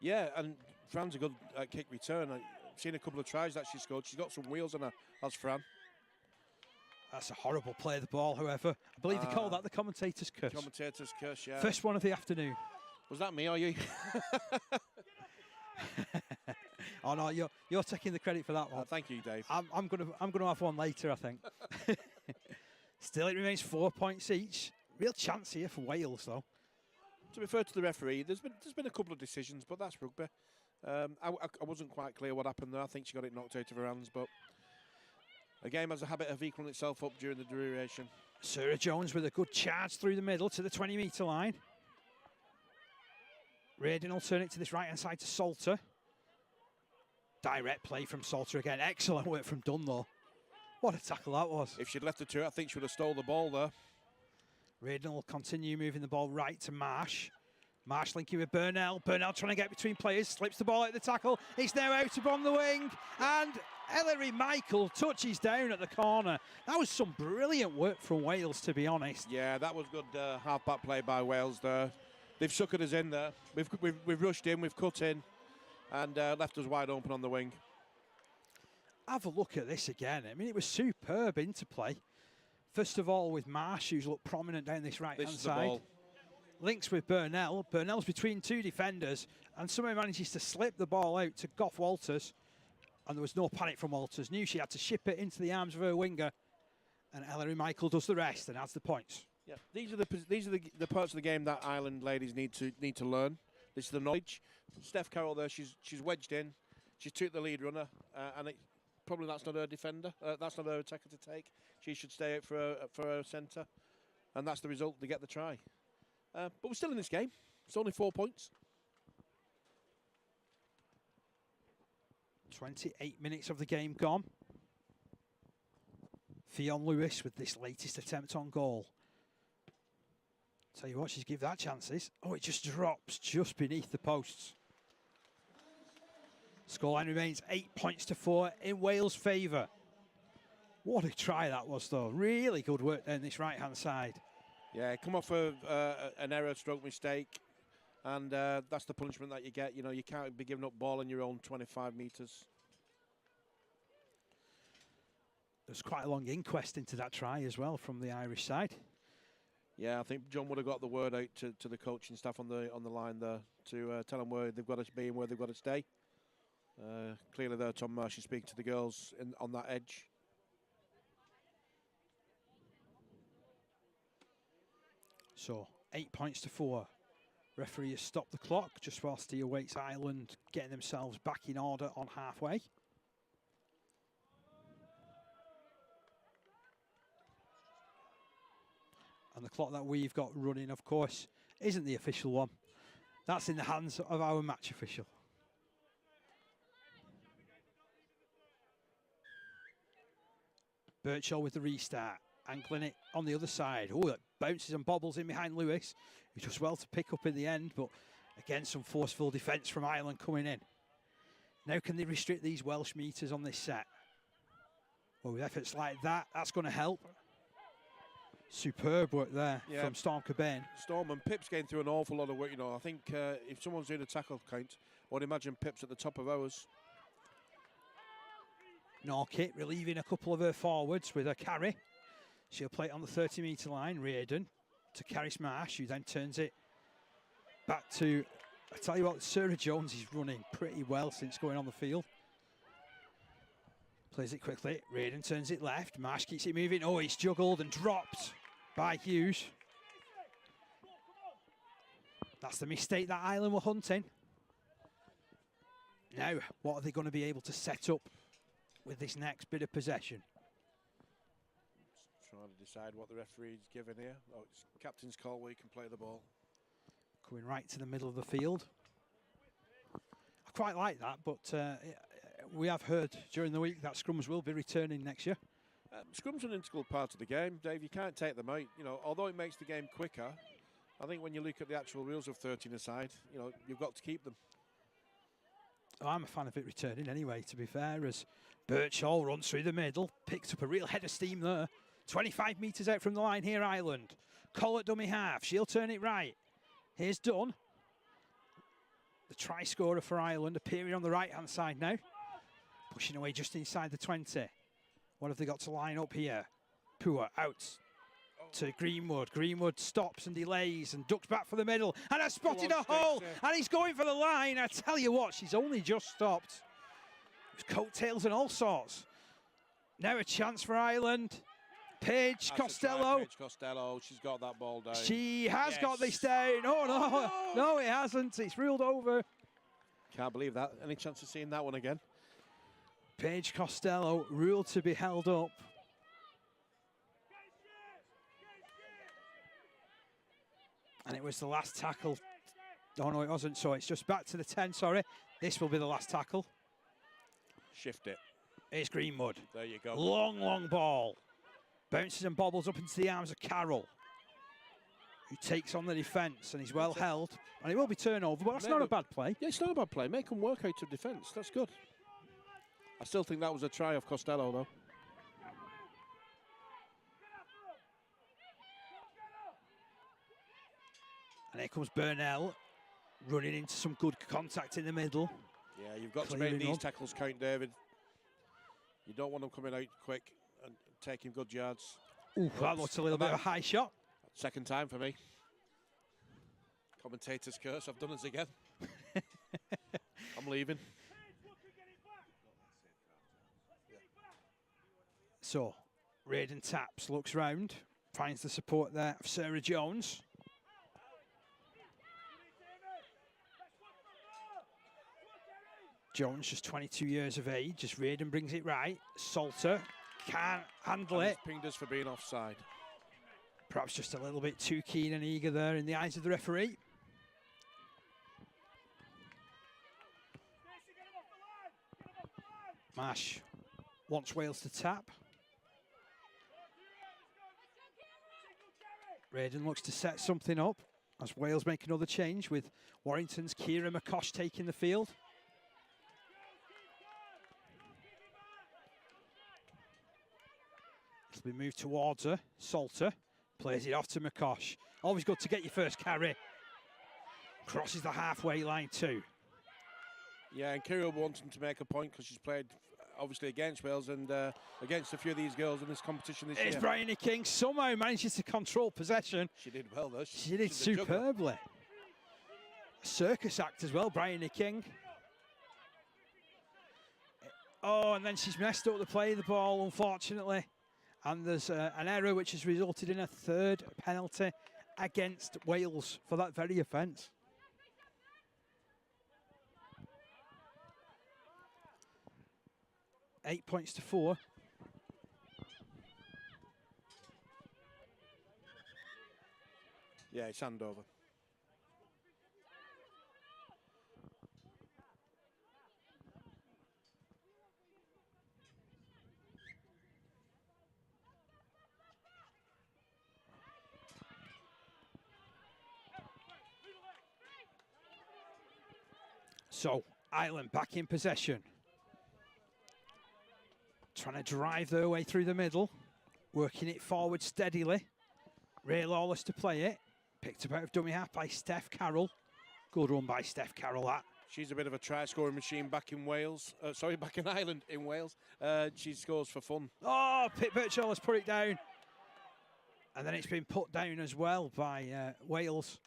Yeah, and Fran's a good kick return. I've seen a couple of tries that she scored. She's got some wheels on her, as Fran. That's a horrible play of the ball, however. I believe they call that the commentator's curse. Commentator's curse, yeah. First one of the afternoon. Was that me or you? Oh no, you're taking the credit for that one. Thank you, Dave. I'm gonna have one later, I think. Still, it remains 4 points each. Real chance here for Wales, though. To refer to the referee, there's been a couple of decisions, but that's rugby. I wasn't quite clear what happened there. I think she got it knocked out of her hands, but a game has a habit of equaling itself up during the duration. Sarah Jones with a good charge through the middle to the 20-metre line. Reardon will turn it to this right-hand side to Salter. Direct play from Salter again. Excellent work from Dunn, though. What a tackle that was. If she'd left it to her, I think she would have stole the ball there. Reardon will continue moving the ball right to Marsh. Marsh linking with Burnell. Burnell trying to get between players. Slips the ball at the tackle. It's now out upon the wing. And Ellery Michael touches down at the corner. That was some brilliant work from Wales, to be honest. Yeah, that was good half-back play by Wales there. They've suckered us in there. We've rushed in, we've cut in, and left us wide open on the wing. Have a look at this again. I mean, it was superb interplay. First of all, with Marsh, who's looked prominent down this right-hand side. Links with Burnell. Burnell's between two defenders and somehow manages to slip the ball out to Gough Walters. And there was no panic from Walters. Knew she had to ship it into the arms of her winger. And Ellery Michael does the rest and adds the points. Yeah, these are the parts of the game that Ireland ladies need to learn. This is the knowledge. Steph Carroll there, she's wedged in. She took the lead runner, and probably that's not her defender. That's not her attacker to take. She should stay out for her centre, and that's the result. They get the try. But we're still in this game. It's only 4 points. 28 minutes of the game gone. Fionn Lewis with this latest attempt on goal. Tell you what, she's give that chances. Oh, it just drops just beneath the posts. Scoreline remains 8 points to 4 in Wales' favour. What a try that was, though. Really good work down this right-hand side. Yeah, come off of an error, stroke mistake, and that's the punishment that you get. You know, you can't be giving up ball in your own 25 metres. There's quite a long inquest into that try as well from the Irish side. Yeah, I think John would have got the word out to the coaching staff on the line there to tell them where they've got to be and where they've got to stay. Clearly there, Tom Marsh is speaking to the girls on that edge. So 8 points to 4. Referee has stopped the clock just whilst he awaits Ireland getting themselves back in order on halfway. And the clock that we've got running, of course, isn't the official one. That's in the hands of our match official. Birchall with the restart. Angling it on the other side. Oh, that bounces and bobbles in behind Lewis. He does well to pick up in the end, but again, some forceful defence from Ireland coming in. Now can they restrict these Welsh meters on this set? Well, with efforts like that, that's going to help. Superb work there from Storm Cobain. Storm and Pip's getting through an awful lot of work, you know. I think if someone's doing a tackle count, I would imagine Pip's at the top of ours. Norkit relieving a couple of her forwards with a carry. She'll play it on the 30-metre line. Reardon to Caris Marsh, who then turns it back to, I tell you what, Sarah Jones is running pretty well since going on the field. Plays it quickly. Reardon turns it left. Marsh keeps it moving. Oh, it's juggled and dropped by Hughes. That's the mistake that Ireland were hunting. Now, what are they going to be able to set up with this next bit of possession? Trying to decide what the referee's given here. Oh, it's captain's call where you can play the ball. Coming right to the middle of the field. I quite like that, but we have heard during the week that scrums will be returning next year. Scrums are an integral part of the game, Dave. You can't take them out. You know, although it makes the game quicker, I think when you look at the actual rules of 13-a-side, you know, you've got to keep them. Oh, I'm a fan of it returning anyway, to be fair, as Birchall runs through the middle, picks up a real head of steam there. 25 metres out from the line here, Ireland. Cole at dummy half. She'll turn it right. Here's Dunn. The try scorer for Ireland appearing on the right-hand side now. Pushing away just inside the 20. What have they got to line up here? Pua out to Greenwood. Greenwood stops and delays and ducks back for the middle and has spotted a hole and he's going for the line. I tell you what, she's only just stopped. It was coattails and all sorts. Now a chance for Ireland. Paige Costello. Paige Costello, she's got that ball down. She has got this down. Oh no, no it hasn't. It's ruled over. Can't believe that. Any chance of seeing that one again? Paige Costello ruled to be held up. And it was the last tackle. Oh no, it wasn't. So it's just back to the 10, sorry. This will be the last tackle. Shift it. It's Greenwood. There you go. Long, long ball. Bounces and bobbles up into the arms of Carroll, who takes on the defence and he's well held. And it will be turnover, but that's not a bad play. Yeah, it's not a bad play. Make them work out of defence. That's good. I still think that was a try of Costello, though. And here comes Burnell, running into some good contact in the middle. Yeah, you've got to make these tackles count, David. You don't want them coming out quick and taking good yards. Ooh, that looks a little bit of a high shot. Second time for me. Commentator's curse, I've done it again. I'm leaving. So, Raiden taps, looks round, finds the support there of Sarah Jones. Jones just 22 years of age, as Raiden brings it right. Salter can't handle it. Pinged us for being offside. Perhaps just a little bit too keen and eager there in the eyes of the referee. Mash wants Wales to tap. Raiden looks to set something up as Wales make another change with Warrington's Kira McCosh taking the field. It'll be moved towards her. Salter plays it off to McCosh. Always good to get your first carry. Crosses the halfway line too. Yeah, and Kira wanting to make a point because she's played obviously against Wales and against a few of these girls in this competition this year. It's Bryony King somehow manages to control possession. She did well though. She did superbly. Circus act as well, Bryony King. Oh, and then she's messed up the play of the ball, unfortunately. And there's an error which has resulted in a third penalty against Wales for that very offence. Eight points to 4. Yeah, it's hand over. So, Ireland back in possession. Trying to drive their way through the middle. Working it forward steadily. Ray Lawless to play it. Picked up out of dummy half by Steph Carroll. Good run by Steph Carroll, that. She's a bit of a try-scoring machine back in Wales. Back in Ireland, in Wales. She scores for fun. Oh, Pip Birchall has put it down. And then it's been put down as well by Wales.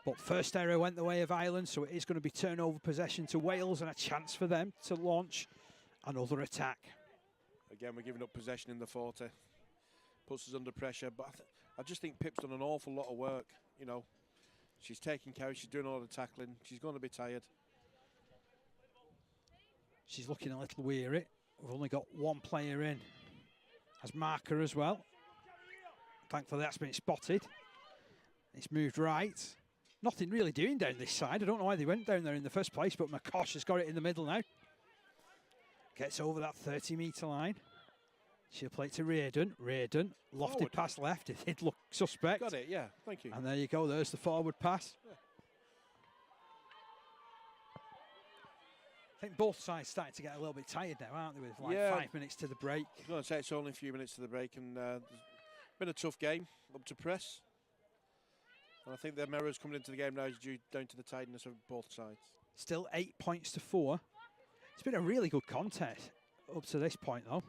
But first error went the way of Ireland, so it is going to be turnover possession to Wales and a chance for them to launch another attack. Again, we're giving up possession in the 40. Puts us under pressure, but I just think Pip's done an awful lot of work. You know, she's taking care, she's doing all the tackling. She's going to be tired. She's looking a little weary. We've only got one player in as marker as well. Thankfully, that's been spotted. It's moved right. Nothing really doing down this side. I don't know why they went down there in the first place, but McCosh has got it in the middle now. Gets over that 30-metre line. She'll play it to Raiden. Raiden, lofted forward. Pass left. It did look suspect. Got it, yeah. Thank you. And there you go. There's the forward pass. Yeah. I think both sides starting to get a little bit tired now, aren't they, with like 5 minutes to the break. I was going to say it's only a few minutes to the break, and there's been a tough game up to press. And I think the mirrors coming into the game now is due down to the tidiness of both sides. Still 8 points to 4. It's been a really good contest up to this point, though.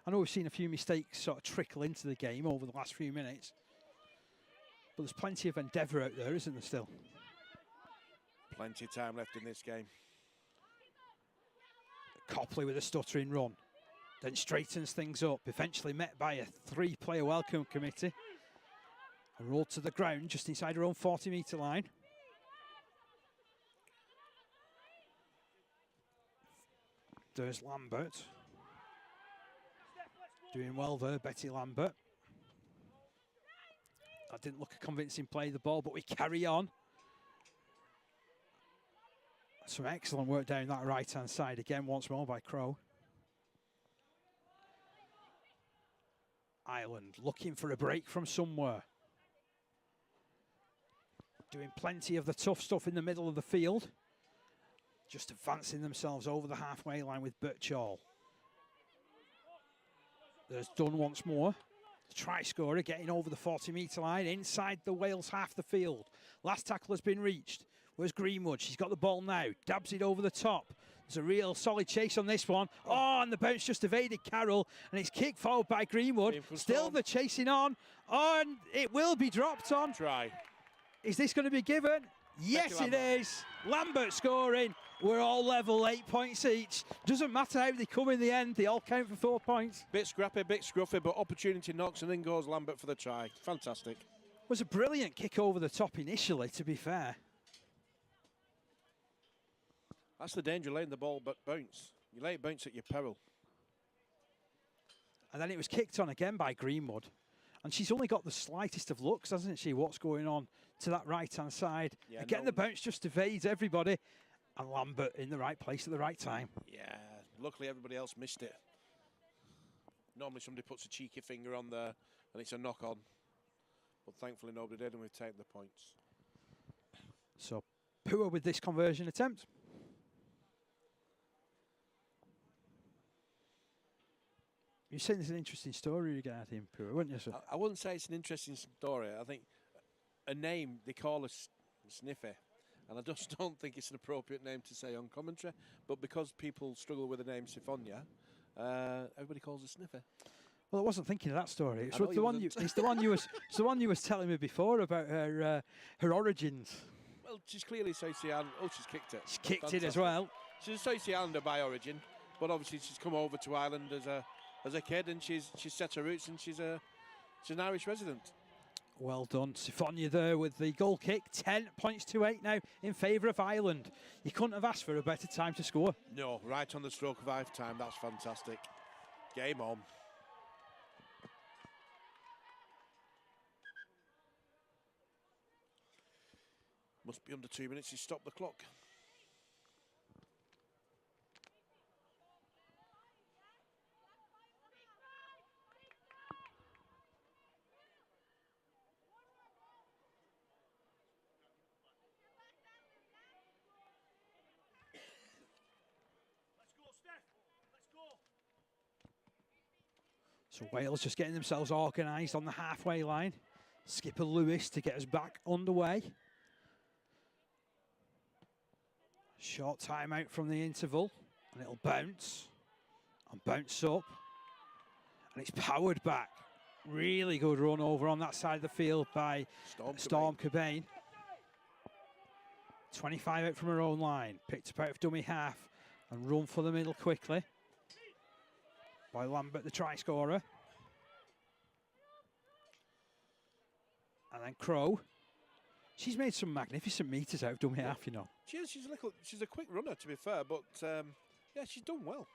I know we've seen a few mistakes sort of trickle into the game over the last few minutes, but there's plenty of endeavour out there, isn't there, still? Plenty of time left in this game. Copley with a stuttering run, then straightens things up, eventually met by a 3-player welcome committee. And rolled to the ground just inside her own 40-metre line. There's Lambert. Doing well there, Betty Lambert. That didn't look a convincing play of the ball, but we carry on. Some excellent work down that right-hand side again, once more by Crow. Ireland looking for a break from somewhere. Doing plenty of the tough stuff in the middle of the field. Just advancing themselves over the halfway line with Birchall. There's Dunn once more. The try scorer getting over the 40-metre line inside the Wales half the field. Last tackle has been reached. Where's Greenwood? She's got the ball now. Dabs it over the top. There's a real solid chase on this one. Oh, and the bounce just evaded Carroll. And it's kicked forward by Greenwood. Still the chasing on. Oh, and it will be dropped on. Try. Is this going to be given? Yes, it is. Lambert scoring. We're all level, 8 points each. Doesn't matter how they come in the end. They all count for 4 points. Bit scrappy, bit scruffy, but opportunity knocks and then goes Lambert for the try. Fantastic. Was a brilliant kick over the top initially, to be fair. That's the danger, laying the ball but bounce. You lay it bounce at your peril. And then it was kicked on again by Greenwood. And she's only got the slightest of looks, hasn't she, what's going on to that right-hand side. Yeah, again, the bounce just evades everybody. And Lambert in the right place at the right time. Yeah, luckily everybody else missed it. Normally somebody puts a cheeky finger on there and it's a knock-on. But thankfully nobody did and we've taken the points. So, Pua with this conversion attempt. You're saying there's an interesting story regarding Pua, wouldn't you, sir? I wouldn't say it's an interesting story. I think a name they call us Sniffy. And I just don't think it's an appropriate name to say on commentary. But because people struggle with the name Sifonia, everybody calls her Sniffer. Well, I wasn't thinking of that story. It's the one it's the one you was telling me before about her origins. Well, she's clearly South Islander. Oh, she's kicked it. She kicked it as well. She's a South Islander by origin, but obviously she's come over to Ireland as a kid, and she's set her roots, and she's an Irish resident. Well done, Sifonia there with the goal kick. 10 points to 8 now in favour of Ireland. You couldn't have asked for a better time to score. No, right on the stroke of half time. That's fantastic. Game on. Must be under 2 minutes to stop the clock. So Wales just getting themselves organised on the halfway line. Skipper Lewis to get us back underway. Short time out from the interval, and it'll bounce and bounce up, and it's powered back. Really good run over on that side of the field by Storm Cobain. 25 out from her own line, picked up out of dummy half and run for the middle quickly by Lambert, the try scorer. And then Crow. She's made some magnificent meters out of dummy half, you know. She's a quick runner, to be fair, but yeah, she's done well.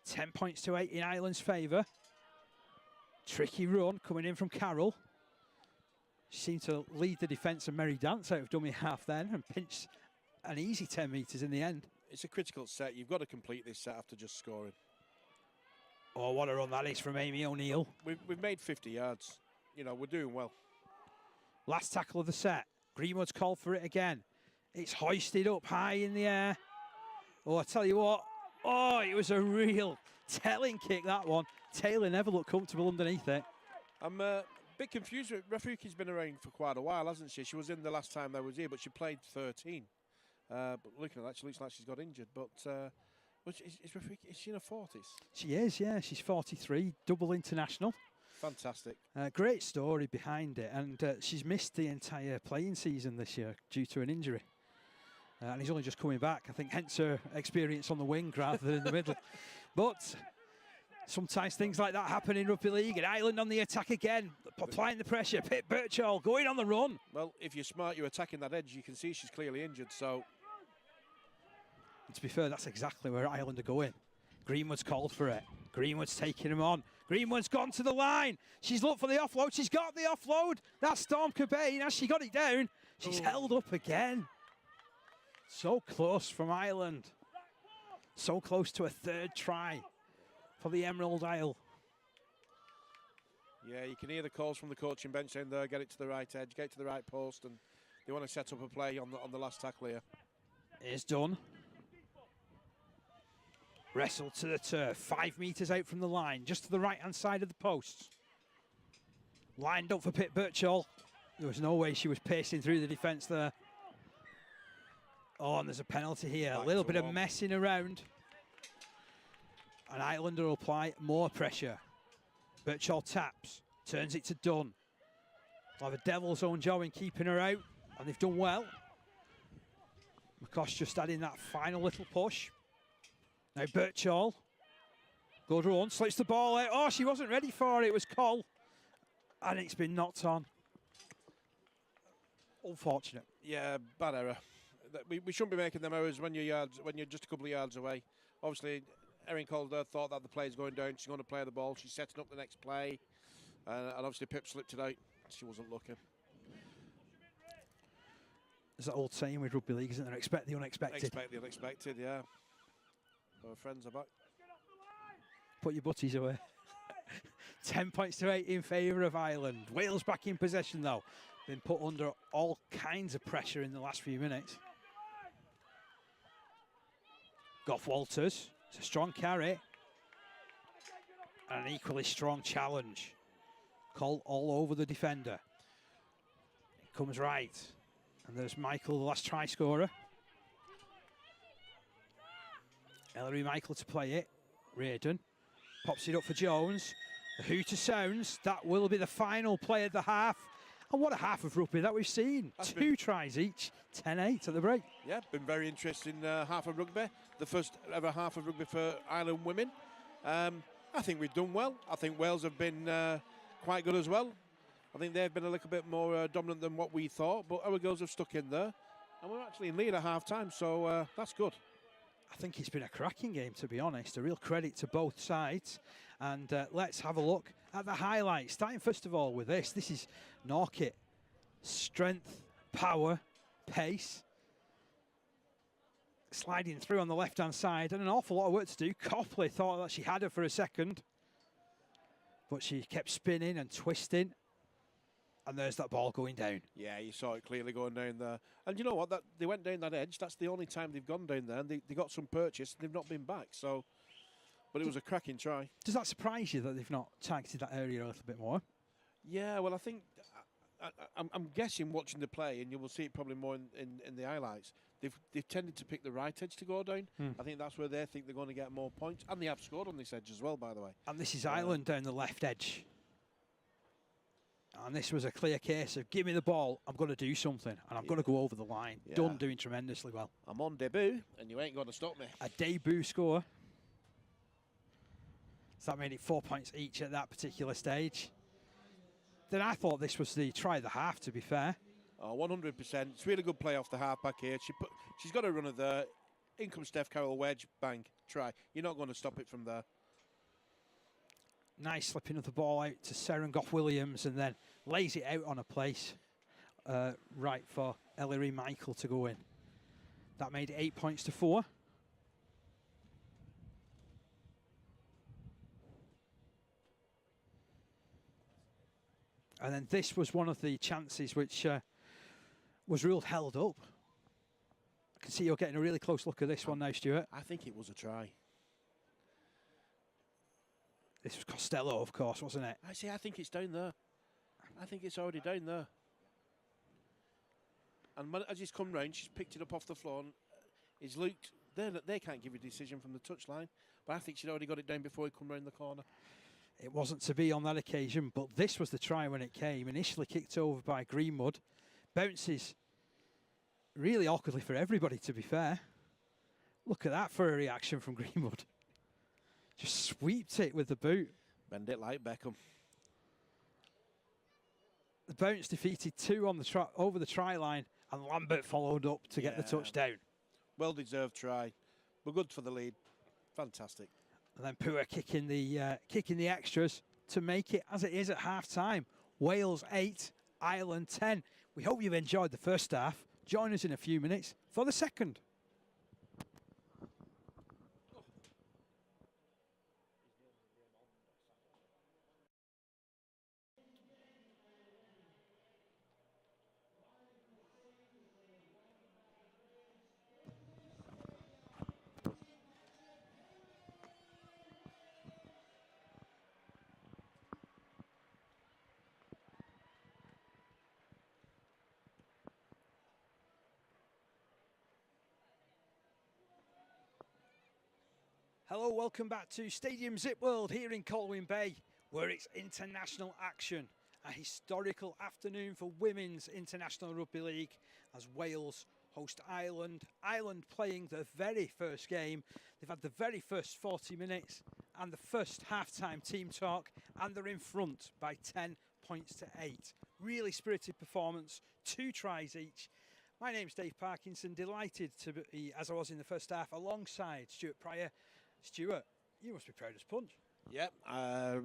10 points to 8 in Ireland's favour. Tricky run coming in from Carroll. She seemed to lead the defence of Merry Dance out of dummy half then and pinch an easy 10 metres in the end. It's a critical set. You've got to complete this set after just scoring. Oh, what a run that is from Amy O'Neill. We've made 50 yards. You know, we're doing well. Last tackle of the set. Greenwood's called for it again. It's hoisted up high in the air. Oh, I tell you what. Oh, it was a real telling kick, that one. Taylor never looked comfortable underneath it. I'm a bit confused. Rafiki's been around for quite a while, hasn't she? She was in the last time I was here, but she played 13. But looking at that, she looks like she's got injured. But Is she in her 40s? She is, yeah. She's 43, double international. Fantastic. Great story behind it, and she's missed the entire playing season this year due to an injury. And he's only just coming back, I think, hence her experience on the wing rather than in the middle. But sometimes things like that happen in rugby league, and Ireland on the attack again, applying the pressure. Pip Birchall going on the run. Well, if you're smart, you're attacking that edge. You can see she's clearly injured, so... And to be fair, that's exactly where Ireland are going. Greenwood's called for it. Greenwood's taking him on. Greenwood's gone to the line. She's looked for the offload. She's got the offload. That's Storm Cobain. As she got it down, she's held up again. So close from Ireland. So close to a third try for the Emerald Isle. Yeah, you can hear the calls from the coaching bench saying there, get it to the right edge, get it to the right post, and they want to set up a play on the last tackle here. It's done. Wrestled to the turf, 5 metres out from the line, just to the right-hand side of the posts. Lined up for Pip Birchall. There was no way she was pacing through the defence there. Oh, and there's a penalty here. A little bit of messing around. And Islander will apply more pressure. Birchall taps, turns it to Dunn. They'll have a devil's own job in keeping her out, and they've done well. McCosh just adding that final little push. Now Birchall, good run, slips the ball out. Oh, she wasn't ready for it. It was Cole, and it's been knocked on. Unfortunate. Yeah, bad error. We shouldn't be making them errors when you're just a couple of yards away. Obviously, Erin Calder thought that the play's going down. She's going to play the ball. She's setting up the next play, and obviously Pip slipped it out. She wasn't looking. There's that old saying with rugby league, isn't there? Expect the unexpected. Expect the unexpected, yeah. Our friends are back. Put your butties away. 10 points to 8 in favour of Ireland. Wales back in possession, though. Been put under all kinds of pressure in the last few minutes. Goff Walters. It's a strong carry. And an equally strong challenge. Cole all over the defender. It comes right. And there's Michael, the last try scorer. Ellery Michael to play it. Reardon pops it up for Jones. The hooter sounds. That will be the final play of the half. And what a half of rugby that we've seen. That's 2 tries each. 10-8 at the break. Yeah, been very interesting half of rugby. The first ever half of rugby for Ireland women. I think we've done well. I think Wales have been quite good as well. I think they've been a little bit more dominant than what we thought, but our girls have stuck in there. And we're actually in lead at half-time, so that's good. I think it's been a cracking game, to be honest. A real credit to both sides. And let's have a look at the highlights. Starting first of all with this. This is Norkit. Strength, power, pace. Sliding through on the left-hand side. And an awful lot of work to do. Copley thought that she had her for a second. But she kept spinning and twisting. And there's that ball going down. Yeah, you saw it clearly going down there. And you know what? They went down that edge. That's the only time they've gone down there. And they got some purchase. They've not been back. So, but it was a cracking try. Does that surprise you that they've not targeted that area a little bit more? Yeah, well, I think I'm guessing watching the play, and you will see it probably more in the highlights. They've tended to pick the right edge to go down. I think that's where they think they're going to get more points. And they have scored on this edge as well, by the way. And this is Ireland down the left edge. And this was a clear case of, give me the ball, I'm going to do something, and I'm going to go over the line. Yeah. Dunn doing tremendously well. I'm on debut, and you ain't going to stop me. A debut score. So that made it 4 points each at that particular stage. Then I thought this was the try of the half, to be fair. Oh, 100%. It's really good play off the half back here. She's got a runner there. In comes Steph Carroll, wedge, bang, try. You're not going to stop it from there. Nice slipping of the ball out to Seren Goff-Williams, and then lays it out on a place right for Ellery Michael to go in. That made it 8 points to 4. And then this was one of the chances which was ruled held up. I can see you're getting a really close look at this one now, Stuart. I think it was a try. This was Costello, of course, wasn't it? I think it's down there. I think it's already down there. And as he's come round, she's picked it up off the floor and he's looked they can't give a decision from the touchline. But I think she'd already got it down before he come round the corner. It wasn't to be on that occasion, but this was the try when it came. Initially kicked over by Greenwood. Bounces really awkwardly for everybody, to be fair. Look at that for a reaction from Greenwood. Just sweeps it with the boot. Bend it like Beckham. The bounce defeated 2 on the over the try line, and Lambert followed up to get the touchdown. Well-deserved try, but good for the lead. Fantastic. And then Pua kicking the extras to make it as it is at half-time. Wales 8, Ireland 10. We hope you've enjoyed the first half. Join us in a few minutes for the second. Hello, welcome back to Stadium Zip World here in Colwyn Bay, where it's international action. A historical afternoon for Women's International Rugby League as Wales host Ireland. Ireland playing their very first game. They've had the very first 40 minutes and the first half-time team talk, and they're in front by 10 points to 8. Really spirited performance, 2 tries each. My name's Dave Parkinson, delighted to be, as I was in the first half, alongside Stuart Pryor. Stuart, you must be proud as punch. Yep, I've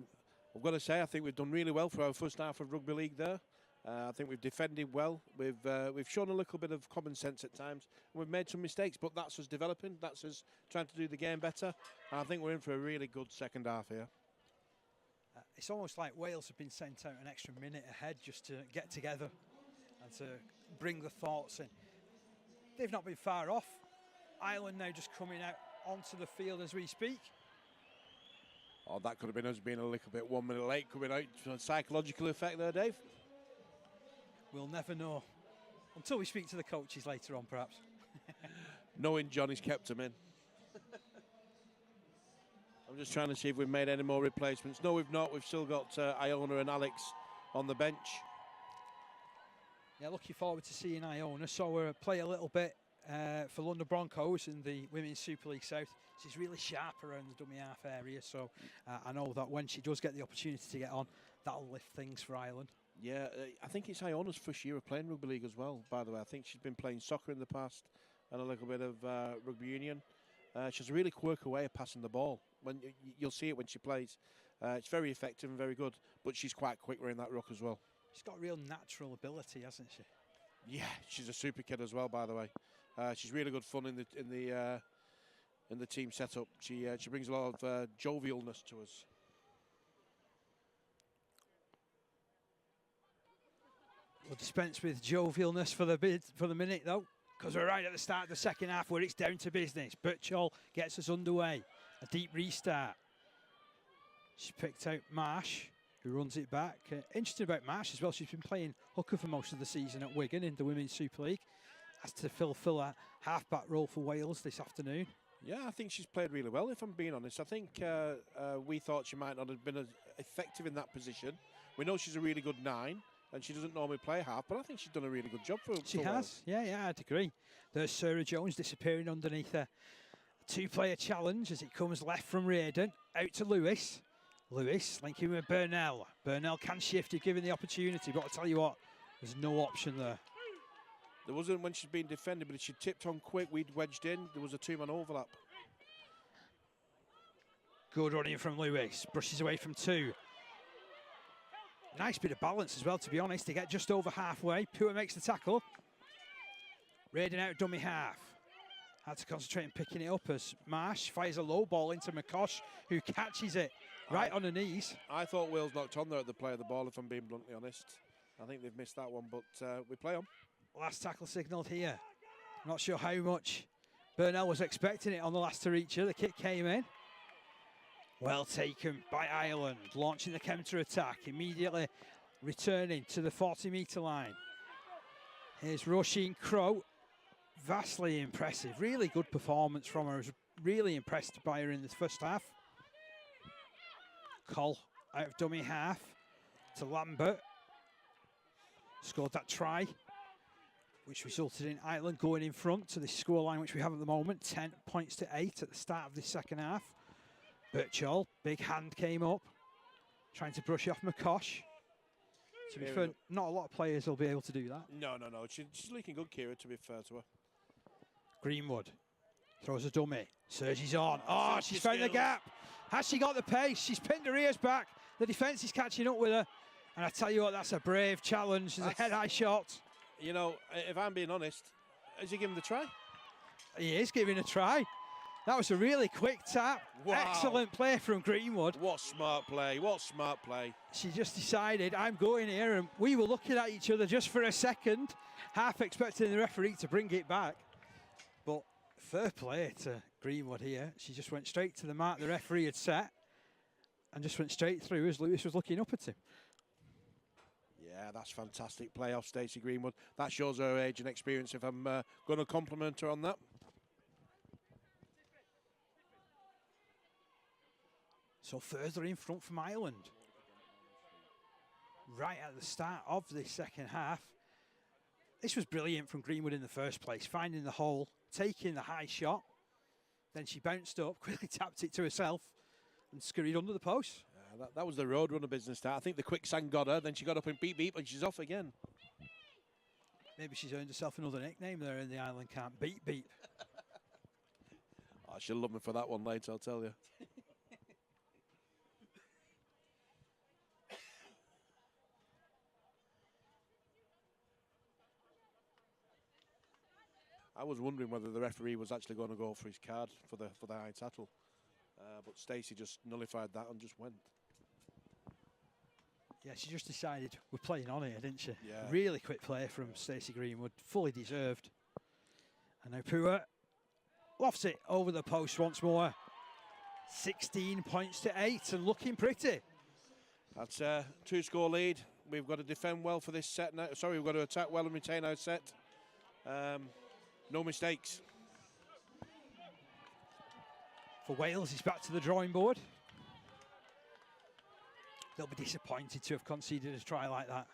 got to say, I think we've done really well for our first half of rugby league there. I think we've defended well. We've shown a little bit of common sense at times. We've made some mistakes, but that's us developing. That's us trying to do the game better. And I think we're in for a really good second half here. It's almost like Wales have been sent out an extra minute ahead just to get together and to bring the thoughts in. They've not been far off. Ireland now just coming out onto the field as we speak. Oh, that could have been us being a little bit 1 minute late coming out. Psychological effect there, Dave? We'll never know. Until we speak to the coaches later on, perhaps. Knowing Johnny's kept them in. I'm just trying to see if we've made any more replacements. No, we've not. We've still got Iona and Alex on the bench. Yeah, looking forward to seeing Iona. Saw her play a little bit for London Broncos in the Women's Super League South. She's really sharp around the dummy half area, so I know that when she does get the opportunity to get on, that'll lift things for Ireland. Yeah, I think it's Iona's first year of playing rugby league as well, by the way. I think she's been playing soccer in the past and a little bit of rugby union. She's a really quirky way of passing the ball. When you'll see it when she plays. It's very effective and very good, but she's quite quick wearing that ruck as well. She's got real natural ability, hasn't she? Yeah, she's a super kid as well, by the way. She's really good fun in the team setup. She brings a lot of jovialness to us. We'll dispense with jovialness for the minute though, because we're right at the start of the second half where it's down to business. Birchall gets us underway. A deep restart. She's picked out Marsh, who runs it back. Interesting about Marsh as well, she's been playing hooker for most of the season at Wigan in the Women's Super League. Has to fill a half-back role for Wales this afternoon. Yeah, I think she's played really well, if I'm being honest. I think we thought she might not have been as effective in that position. We know she's a really good 9, and she doesn't normally play half, but I think she's done a really good job for She has, Wales. yeah, I'd agree. There's Sarah Jones disappearing underneath a 2-player challenge as it comes left from Reardon, out to Lewis. Lewis linking with Burnell. Burnell can shift if given the opportunity, but I'll tell you what, there's no option there. There wasn't when she's been defended, but she tipped on quick, we'd wedged in, there was a 2-man overlap. Good running from Lewis, brushes away from 2. Nice bit of balance as well, to be honest, to get just over halfway. Pua makes the tackle. Raiding out dummy half. Had to concentrate on picking it up as Marsh fires a low ball into McCosh, who catches it right on her knees. I thought Wales knocked on there at the play of the ball, if I'm being bluntly honest. I think they've missed that one, but we play on. Last tackle signalled here. I'm not sure how much Burnell was expecting it on the last to reach her. The kick came in. Well taken by Ireland, launching the counter-attack, immediately returning to the 40-metre line. Here's Roisin Crowe. vastly impressive. Really good performance from her. I was really impressed by her in the first half. Coll out of dummy half to Lambert. Scored that try, which resulted in Ireland going in front to this scoreline which we have at the moment, 10 points to 8 at the start of the second half. Birchall, big hand came up, trying to brush off McCosh. To be fair, not a lot of players will be able to do that. No. She's looking good, Kira, to be fair to her. Greenwood throws a dummy. Sergi's on. Oh, she's found the gap. Has she got the pace? She's pinned her ears back. The defence is catching up with her. And I tell you what, that's a brave challenge. There's a head-high shot. You know, if I'm being honest, has he given the try? He is giving a try. That was a really quick tap. Wow. Excellent play from Greenwood. What smart play, what smart play. She just decided, I'm going here, and we were looking at each other just for a second, half expecting the referee to bring it back. But fair play to Greenwood here. She just went straight to the mark the referee had set and just went straight through as Lewis was looking up at him. Yeah, that's fantastic play off Stacey Greenwood. That shows her age and experience, if I'm going to compliment her on that. So further in front from Ireland. Right at the start of the second half. This was brilliant from Greenwood in the first place, finding the hole, taking the high shot. Then she bounced up, quickly tapped it to herself and scurried under the post. That was the roadrunner business start. I think the quicksand got her, then she got up and beep beep and she's off again. Maybe she's earned herself another nickname there in the Ireland camp, Beep Beep. Oh, she'll love me for that one later, I'll tell you. I was wondering whether the referee was actually going to go for his card for the high tackle, but Stacey just nullified that and just went. Yeah, she just decided we're playing on here, didn't she? Yeah. Really quick play from Stacey Greenwood, fully deserved. And now Pua lofts it over the post once more. 16 points to 8 and looking pretty. That's a 2-score lead. We've got to defend well for this set now. Sorry, we've got to attack well and retain our set. No mistakes. For Wales, he's back to the drawing board. They'll be disappointed to have conceded a try like that.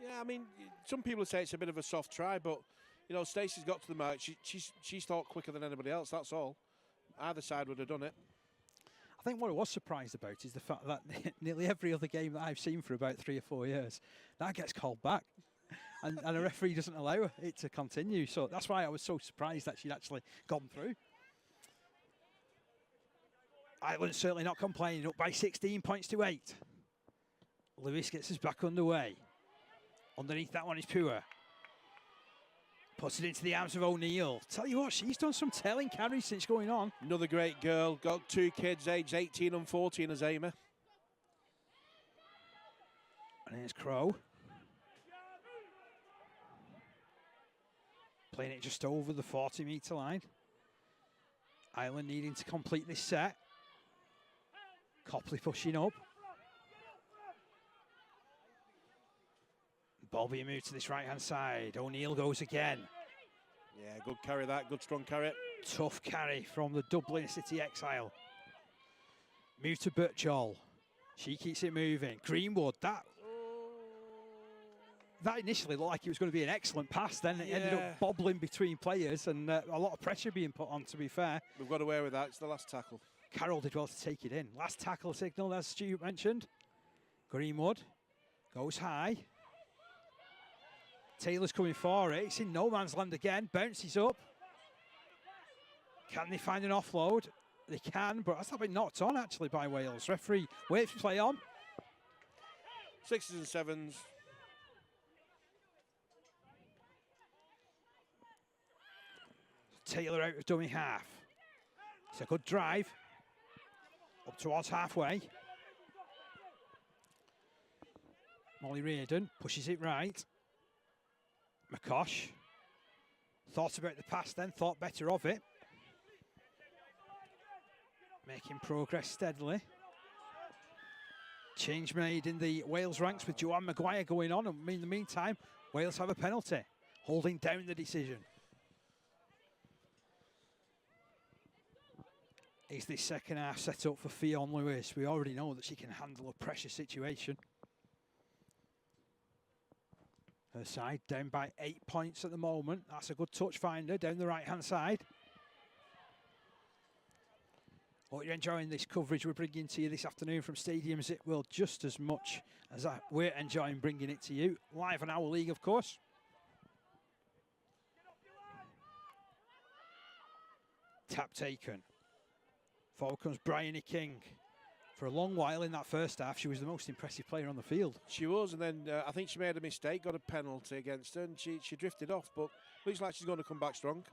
Yeah, I mean, some people say it's a bit of a soft try, but, you know, Stacey's got to the mark. She's thought quicker than anybody else, that's all. Either side would have done it. I think what I was surprised about is the fact that nearly every other game that I've seen for about 3 or 4 years, that gets called back. And a referee doesn't allow it to continue. So that's why I was so surprised that she'd actually gone through. Ireland certainly not complaining, up by 16 points to 8. Lewis gets us back underway. Underneath that one is Pua. Puts it into the arms of O'Neill. Tell you what, she's done some telling carries since going on. Another great girl, got 2 kids aged 18 and 14 as Amy. And here's Crow. Playing it just over the 40-metre line. Ireland needing to complete this set. Copley pushing up. Ball being moved to this right-hand side. O'Neill goes again. Yeah, good carry that, good strong carry. Tough carry from the Dublin City exile. Move to Birchall. She keeps it moving. Greenwood, that initially looked like it was going to be an excellent pass, then it ended up bobbling between players and a lot of pressure being put on, to be fair. We've got away with that, it's the last tackle. Carroll did well to take it in. Last tackle signal, as Stu mentioned. Greenwood goes high. Taylor's coming for it. It's in no man's land again. Bounces up. Can they find an offload? They can, but that's not been knocked on actually by Wales. Referee waves play on. 6s and 7s. Taylor out of dummy half. It's a good drive. Up towards halfway. Molly Reardon pushes it right. McCosh thought about the pass then, thought better of it. Making progress steadily. Change made in the Wales ranks with Joanne Maguire going on. And in the meantime, Wales have a penalty. holding down the decision. Is this second half set up for Ffion Lewis? We already know that she can handle a pressure situation. Her side down by 8 points at the moment. That's a good touch finder down the right-hand side. Hope you're enjoying this coverage we're bringing to you this afternoon from Stadium Zip World just as much as we're enjoying bringing it to you. Live on our league, of course. Tap taken. Forward comes Bryony King. For a long while in that first half, she was the most impressive player on the field. She was, and then I think she made a mistake, got a penalty against her, and she drifted off, but looks like she's going to come back strong.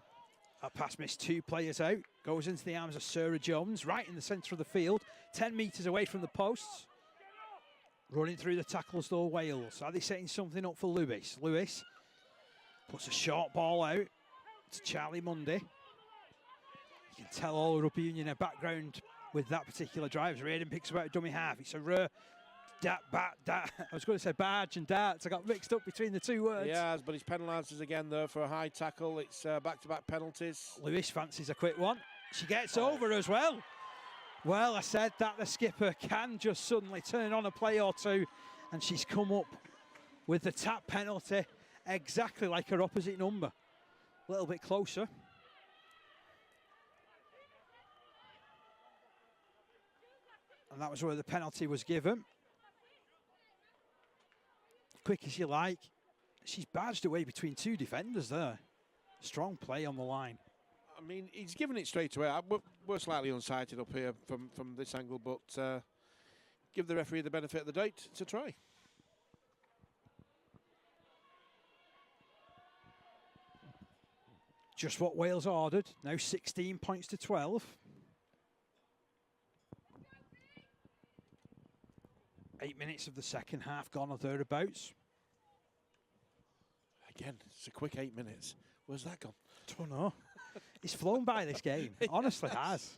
That pass missed 2 players out. Goes into the arms of Sarah Jones, right in the centre of the field, 10 metres away from the posts. Running through the tackles though, Wales. Are they setting something up for Lewis? Lewis puts a short ball out to Charlie Mundy. You can tell all Rugby Union a background with that particular drive. Raiden picks about a dummy half. It's a rare I was going to say barge and darts. I got mixed up between the two words. Yeah, but he's penalised us again there for a high tackle. It's back-to-back penalties. Lewis fancies a quick one. She gets over as well. Well, I said that the skipper can just suddenly turn on a play or two, and she's come up with the tap penalty exactly like her opposite number. A little bit closer. And that was where the penalty was given. Quick as you like. She's barged away between 2 defenders there. Strong play on the line. I mean, he's given it straight away. We're slightly unsighted up here from this angle, but give the referee the benefit of the doubt to try. Just what Wales ordered. Now 16 points to 12. 8 minutes of the second half gone or thereabouts. Again, it's a quick 8 minutes. Where's that gone? Don't know. It's flown by, this game. It honestly has.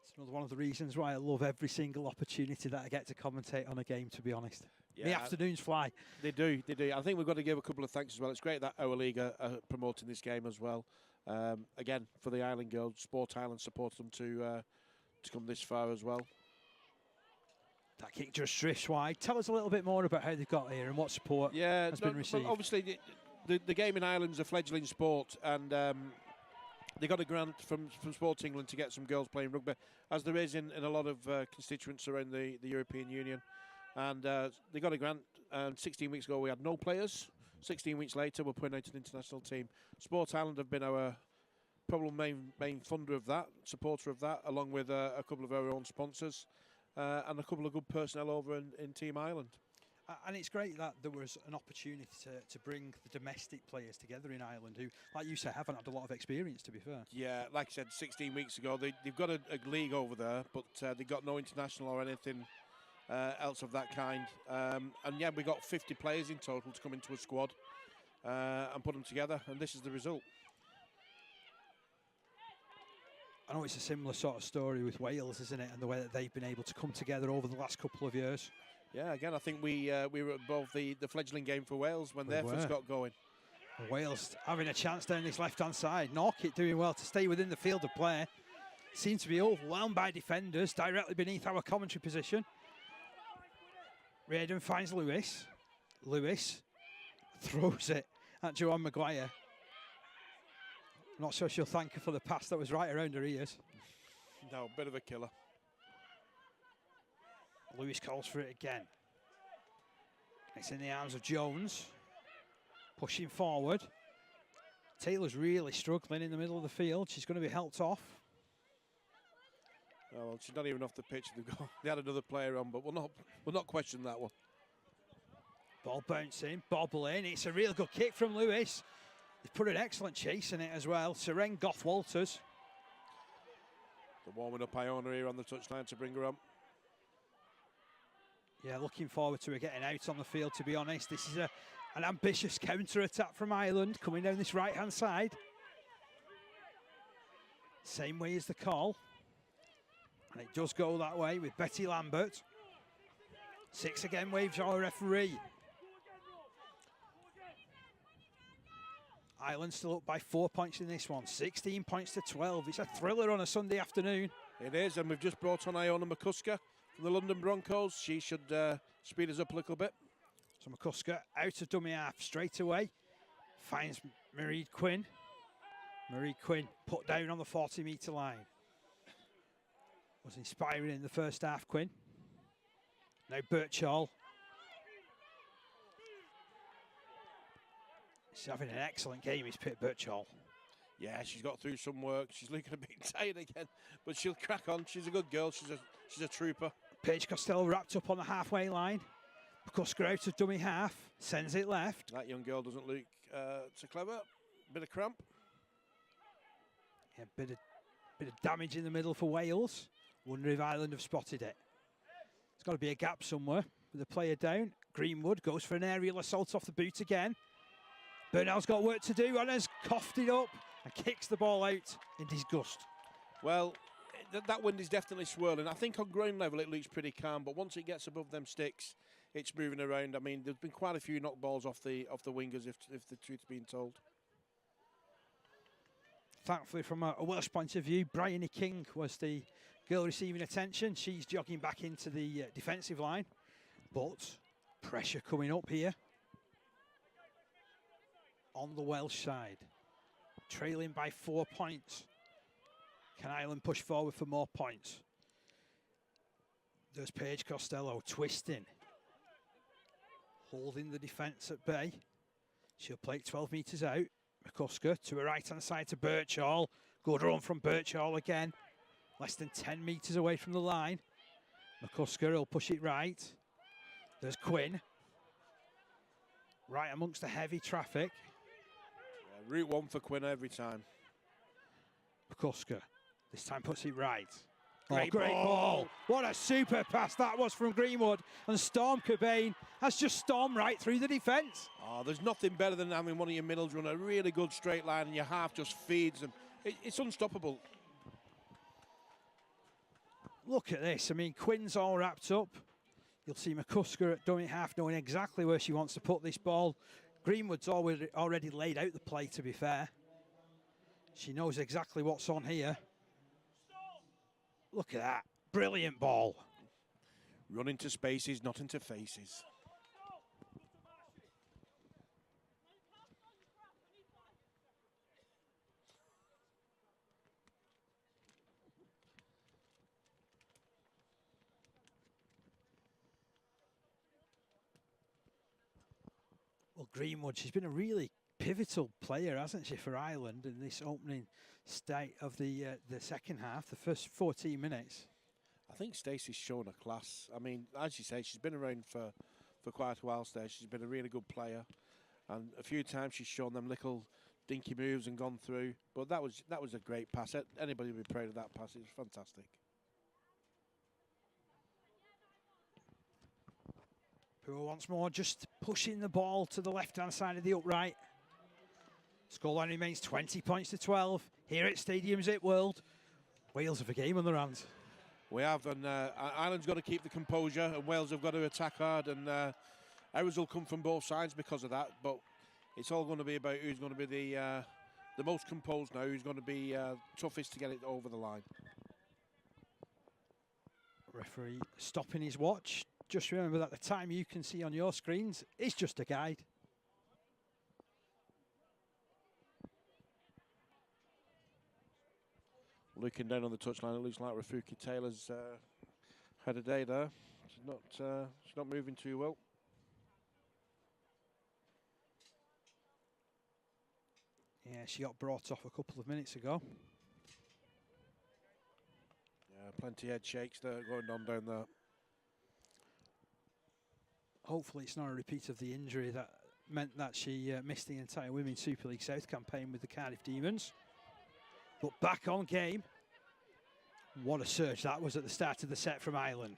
It's another one of the reasons why I love every single opportunity that I get to commentate on a game, to be honest. Yeah, the afternoons fly. They do. I think we've got to give a couple of thanks as well. It's great that our league are promoting this game as well. Again, for the Island girls, Sport Island supported them to come this far as well. That kick just drifts wide. Tell us a little bit more about how they've got here and what support has been received. Well, obviously, the game in Ireland's a fledgling sport, and they got a grant from Sport England to get some girls playing rugby, as there is in a lot of constituents around the European Union. And they got a grant, and 16 weeks ago we had no players. 16 weeks later, we're putting out an international team. Sport Island have been our probably main funder of that, supporter of that, along with a couple of our own sponsors. And a couple of good personnel over in Team Ireland. And it's great that there was an opportunity to bring the domestic players together in Ireland who, like you say, haven't had a lot of experience, to be fair. Yeah, like I said, 16 weeks ago, they've got a league over there, but they've got no international or anything else of that kind. And yeah, we got 50 players in total to come into a squad and put them together, and this is the result. I know it's a similar sort of story with Wales, isn't it? And the way that they've been able to come together over the last couple of years. Yeah, again, I think we were above the fledgling game for Wales when they first got going. Wales having a chance down this left-hand side. Norkit doing well to stay within the field of play. Seems to be overwhelmed by defenders directly beneath our commentary position. Raiden finds Lewis. Lewis throws it at Joanne Maguire. Not sure she'll thank her for the pass that was right around her ears. No, bit of a killer. Lewis calls for it again. It's in the arms of Jones. Pushing forward. Taylor's really struggling in the middle of the field. She's going to be helped off. Oh, well, she's not even off the pitch. They had another player on, but we'll not question that one. Ball bouncing, bobbling. It's a real good kick from Lewis. They've put an excellent chase in it as well. Seren Goff-Walters. The warming up Iona here on the touchline to bring her on. Yeah, looking forward to her getting out on the field, to be honest. This is an ambitious counter-attack from Ireland coming down this right-hand side. Same way as the call. And it does go that way with Betty Lambert. 6 again waves our referee. Ireland still up by 4 points in this one, 16 points to 12. It's a thriller on a Sunday afternoon. It is, and we've just brought on Iona McCusker from the London Broncos. She should speed us up a little bit. So McCusker out of dummy half straight away. Finds Marie Quinn. Marie Quinn put down on the 40-metre line. Was inspiring in the first half, Quinn. Now Birchall. She's having an excellent game, is Pip Birchall. Yeah, she's got through some work. She's looking a bit tired again, but she'll crack on. She's a good girl. She's a trooper. Paige Costello wrapped up on the halfway line. McCusker out of dummy half, sends it left. That young girl doesn't look so clever. Bit of cramp. Yeah, bit of damage in the middle for Wales. Wonder if Ireland have spotted it. There's got to be a gap somewhere with the player down. Greenwood goes for an aerial assault off the boot again. Burnell's got work to do and has coughed it up and kicks the ball out in disgust. Well, that wind is definitely swirling. I think on ground level it looks pretty calm, but once it gets above them sticks, it's moving around. I mean, there's been quite a few knock balls off the wingers, if the truth's being told. Thankfully, from a Welsh point of view, Bryony King was the girl receiving attention. She's jogging back into the defensive line, but pressure coming up here on the Welsh side. Trailing by 4 points. Can Ireland push forward for more points? There's Paige Costello twisting, holding the defence at bay. She'll play it 12 metres out. McCusker to her right-hand side to Birchall. Good run from Birchall again. Less than 10 metres away from the line. McCusker will push it right. There's Quinn. Right amongst the heavy traffic. Yeah, route one for Quinn every time. McCusker this time puts it right. Great Ball. What a super pass that was from Greenwood. And Storm Cobain has just stormed right through the defence. Oh, there's nothing better than having one of your middles run a really good straight line and your half just feeds them. It's unstoppable. Look at this. I mean, Quinn's all wrapped up. You'll see McCusker at dummy half knowing exactly where she wants to put this ball. Greenwood's already laid out the play, to be fair. She knows exactly what's on here. Look at that. Brilliant ball. Run into spaces, not into faces. Well, Greenwood, she's been a really pivotal player, hasn't she, for Ireland in this opening state of the second half, the first 14 minutes. I think Stacey's shown a class. I mean, as you say, she's been around for quite a while there. She's been a really good player. And a few times she's shown them little dinky moves and gone through. But that was a great pass. Anybody would be proud of that pass. It was fantastic. Who once more just pushing the ball to the left-hand side of the upright. Scoreline remains 20 points to 12 here at Stadium Zip World. Wales have a game on their hands. We have, and Ireland's got to keep the composure, and Wales have got to attack hard, and errors will come from both sides because of that. But it's all going to be about who's going to be the most composed now, who's going to be toughest to get it over the line. Referee stopping his watch. Just remember that the time you can see on your screens is just a guide. Looking down on the touchline, it looks like Rafuki Taylor's had a day there. She's not moving too well. Yeah, she got brought off a couple of minutes ago. Yeah, plenty of head shakes there going on down there. Hopefully it's not a repeat of the injury that meant that she missed the entire Women's Super League South campaign with the Cardiff Demons. But back on game. What a surge that was at the start of the set from Ireland.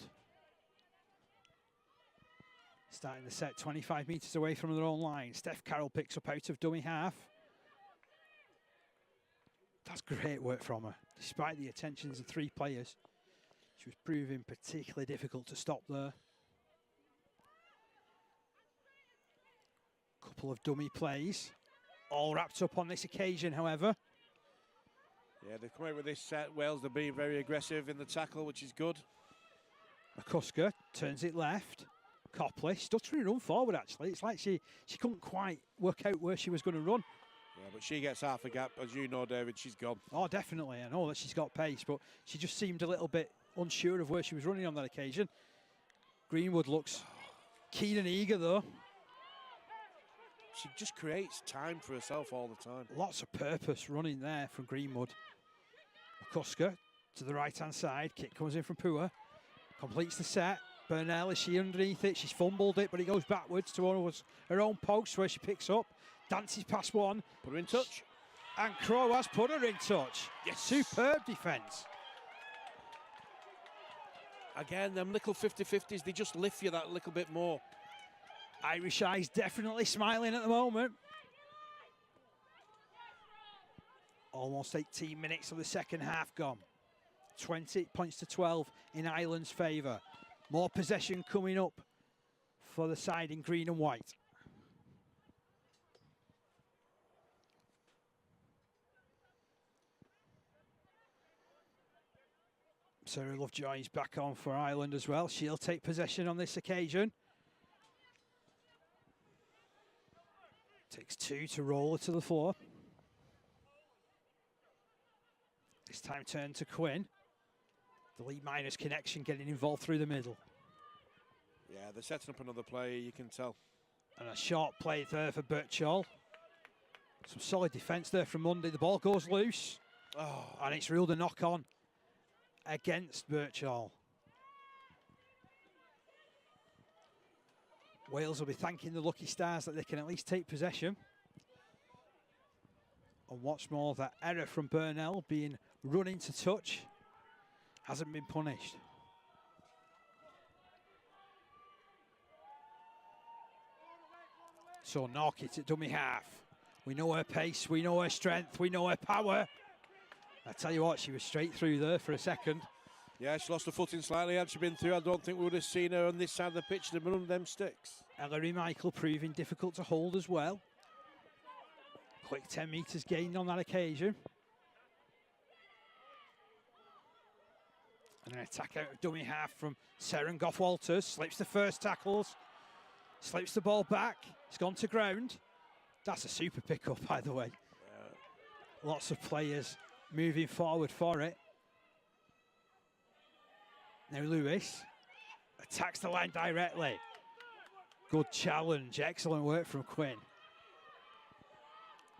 Starting the set 25 metres away from their own line. Steph Carroll picks up out of dummy half. That's great work from her. Despite the attentions of three players, she was proving particularly difficult to stop there. Couple of dummy plays. all wrapped up on this occasion, however. Yeah, they've come out with this set. Wales, they're being very aggressive in the tackle, which is good. McCusker turns it left. Copley stuttering run forward, actually. It's like she couldn't quite work out where she was going to run. Yeah, but she gets half a gap. As you know, David, she's gone. Oh, definitely. I know that she's got pace, but she just seemed a little bit unsure of where she was running on that occasion. Greenwood looks keen and eager, though. She just creates time for herself all the time. Lots of purpose running there from Greenwood. McCusker to the right-hand side. Kick comes in from Pua. Completes the set. Burnell, is she underneath it? She's fumbled it, but it goes backwards towards her own post where she picks up. Dances past one. Put her in touch. And Crowe has put her in touch. Yes. Superb defence. Again, them little 50-50s, they just lift you that little bit more. Irish Eyes definitely smiling at the moment. Almost 18 minutes of the second half gone. 20 points to 12 in Ireland's favour. More possession coming up for the side in green and white. Sarah Lovejoy is back on for Ireland as well. She'll take possession on this occasion. Takes two to roll her to the floor. This time turn to Quinn. The Lee Miners connection getting involved through the middle. Yeah, they're setting up another play, you can tell. And a short play there for Birchall. Some solid defence there from Mundy. The ball goes loose. Oh. And it's ruled a knock-on against Birchall. Wales will be thanking the lucky stars that they can at least take possession. And what's more, that error from Burnell being run into touch hasn't been punished. So Norkit at dummy half. We know her pace, we know her strength, we know her power. I tell you what, she was straight through there for a second. Yeah, she lost her footing slightly. Had she been through, I don't think we would have seen her on this side of the pitch to run them sticks. Ellery Michael proving difficult to hold as well. Quick 10 metres gained on that occasion. And an attack out of dummy half from Seren Goff-Walters. Slips the first tackles. Slips the ball back. It's gone to ground. That's a super pick-up, by the way. Lots of players moving forward for it. Now Lewis attacks the line directly. Good challenge, excellent work from Quinn.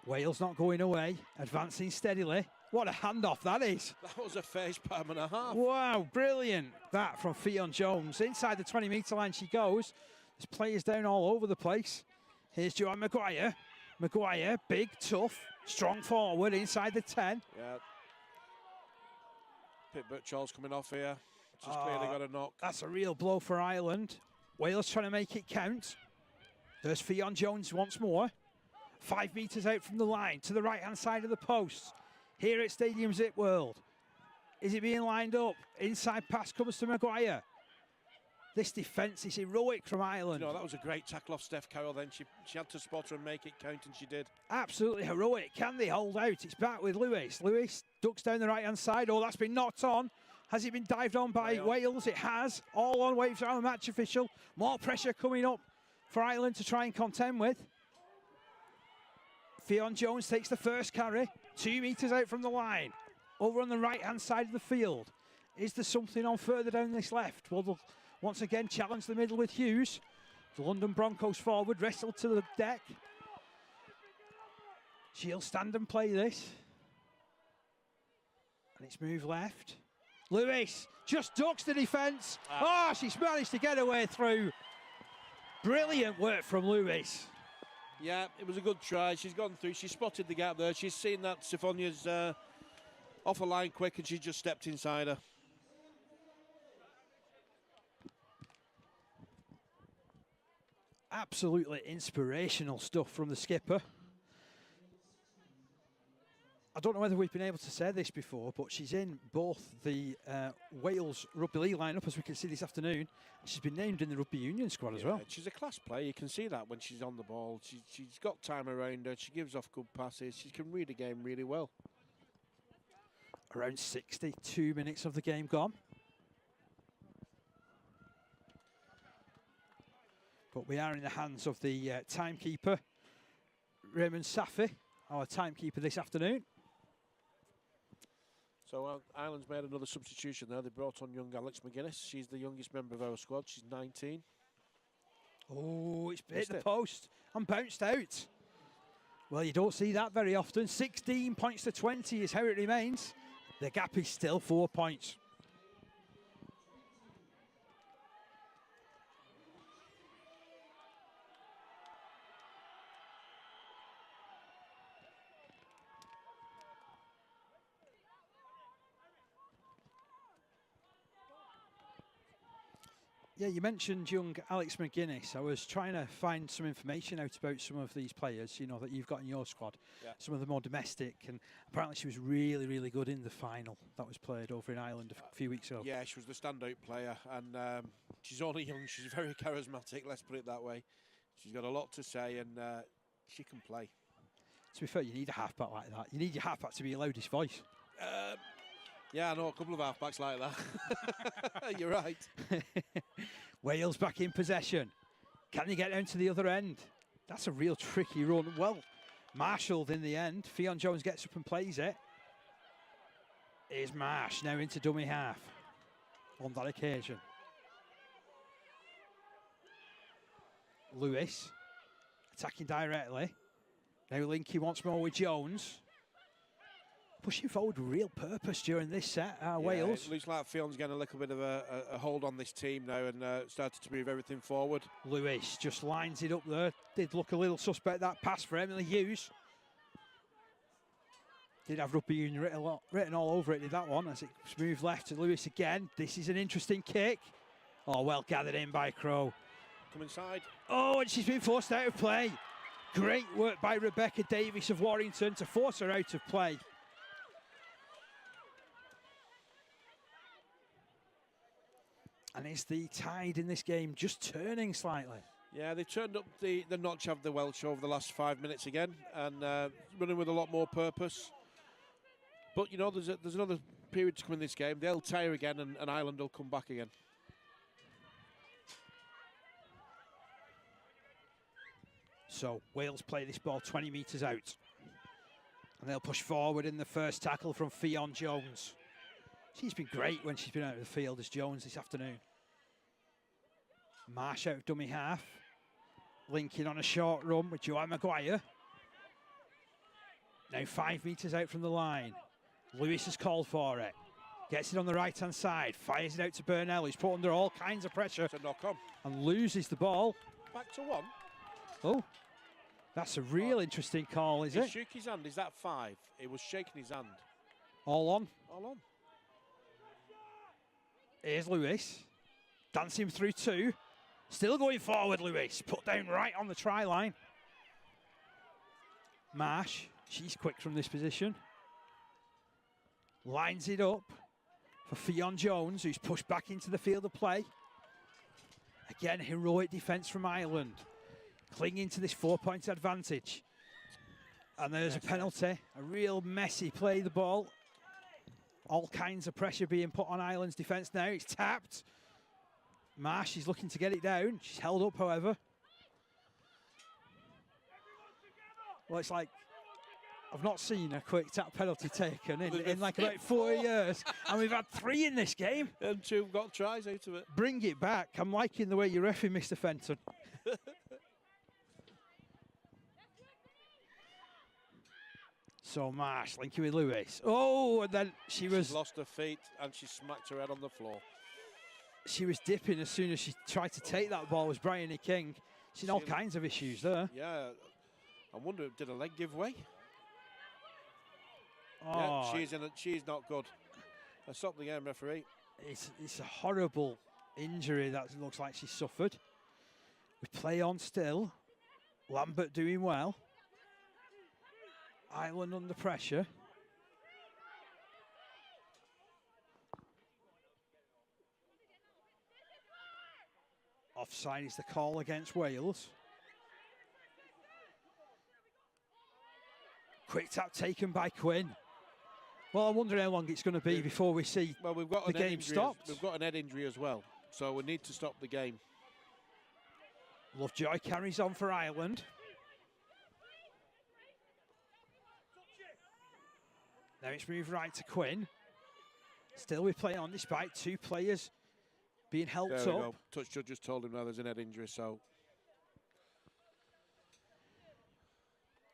Wales not going away, advancing steadily. What a handoff that is. That was a face palm and a half. Wow, brilliant. That from Fionn Jones. Inside the 20-metre line she goes. There's players down all over the place. Here's Joanne Maguire. Maguire, big, tough, strong forward inside the 10. Yeah. Pip Birchall's coming off here. She's clearly got a knock. That's a real blow for Ireland. Wales trying to make it count. There's Fionn Jones once more. 5 metres out from the line to the right-hand side of the post. Here at Stadium Zip World. Is it being lined up? Inside pass comes to Maguire. This defence is heroic from Ireland. You know, that was a great tackle off Steph Carroll then. She had to spot her and make it count, and she did. Absolutely heroic. Can they hold out? It's back with Lewis. Lewis ducks down the right-hand side. Oh, that's been knocked on. Has it been dived on by Wales? It has. All on waves around the match official. More pressure coming up for Ireland to try and contend with. Fionn Jones takes the first carry. 2 metres out from the line. Over on the right-hand side of the field. Is there something on further down this left? Well, they'll once again challenge the middle with Hughes. The London Broncos forward, wrestled to the deck. She'll stand and play this. And it's moved left. Lewis just ducks the defence. Oh, she's managed to get her way through. Brilliant work from Lewis. Yeah, it was a good try. She's gone through. She spotted the gap there. She's seen that Sifonia's off a line quick, and she just stepped inside her. Absolutely inspirational stuff from the skipper. I don't know whether we've been able to say this before, but she's in both the Wales Rugby League lineup, as we can see this afternoon. She's been named in the Rugby Union squad as well. She's a class player. You can see that when she's on the ball. She's got time around her. She gives off good passes. She can read a game really well. Around 62 minutes of the game gone. But we are in the hands of the timekeeper, Raymond Safi, our timekeeper this afternoon. So Ireland's made another substitution there. They brought on young Alex McGuinness. She's the youngest member of our squad. She's 19. Oh, it's hit the post and bounced out. Well, you don't see that very often. 16 points to 20 is how it remains. The gap is still 4 points. Yeah, you mentioned young Alex McGuinness. I was trying to find some information out about some of these players, you know, that you've got in your squad. Yeah. Some of the more domestic, and apparently she was really, really good in the final that was played over in Ireland a few weeks ago. Yeah, she was the standout player, and she's only young. She's very charismatic, let's put it that way. She's got a lot to say, and she can play. To be fair, you need a halfback like that. You need your halfback to be your loudest voice. Yeah, I know a couple of halfbacks like that. You're right. Wales back in possession. Can they get down to the other end? That's a real tricky run. Well, marshalled in the end. Fionn Jones gets up and plays it. Here's Marsh now into dummy half on that occasion. Lewis attacking directly. Now Linky once more with Jones. Pushing forward with real purpose during this set, Wales. It looks like Fionn's getting a little bit of a hold on this team now and started to move everything forward. Lewis just lines it up there. Did look a little suspect, that pass for Emily Hughes. Did have Rugby Union written all over it, did that one, as it moved left to Lewis again. This is an interesting kick. Oh, well gathered in by Crow. Come inside. Oh, and she's been forced out of play. Great work by Rebecca Davies of Warrington to force her out of play. And is the tide in this game just turning slightly? Yeah, they've turned up the notch of the Welsh over the last 5 minutes again, and running with a lot more purpose. But, you know, there's another period to come in this game. They'll tire again, and Ireland will come back again. So Wales play this ball 20 metres out. And they'll push forward in the first tackle from Fionn Jones. She's been great when she's been out of the field as Jones this afternoon. Marsh out of dummy half. Linking on a short run with Joanne Maguire. Now 5 metres out from the line. Lewis has called for it. Gets it on the right-hand side. Fires it out to Burnell, who's put under all kinds of pressure. It's a knock-on. And loses the ball. Back to one. Oh, that's a real interesting call, is it? He shook his hand. Is that 5? It was shaking his hand. All on. All on. Here's Lewis. Dancing through 2. Still going forward, Lewis. Put down right on the try line. Marsh, she's quick from this position. Lines it up for Fionn Jones, who's pushed back into the field of play. Again, heroic defence from Ireland. Clinging to this 4-point advantage. And there's a penalty. A real messy play, the ball. All kinds of pressure being put on Ireland's defence now. It's tapped. Marsh is looking to get it down. She's held up, however. Well, it's like I've not seen a quick tap penalty taken in like about 4 years. And we've had 3 in this game. And 2 got tries out of it. Bring it back. I'm liking the way you're reffing, Mr. Fenton. So Marsh linking with Lewis. Oh, and then she's lost her feet and she smacked her head on the floor. She was dipping as soon as she tried to take that ball. Was Bryony King. She's all kinds of issues there. Yeah, I wonder, did her leg give way? Oh, yeah, she's not good. I stopped the game, referee. It's a horrible injury that looks like she suffered. We play on still. Lambert doing well. Ireland under pressure. Offside is the call against Wales. Quick tap taken by Quinn. Well, I wonder how long it's going to be before we see we've got the game stopped. We've got an head injury as well, so we need to stop the game. Lovejoy carries on for Ireland. Now it's moved right to Quinn. Still we play on despite two players being helped There we up. go. Touch judge just told him now there's an head injury, so.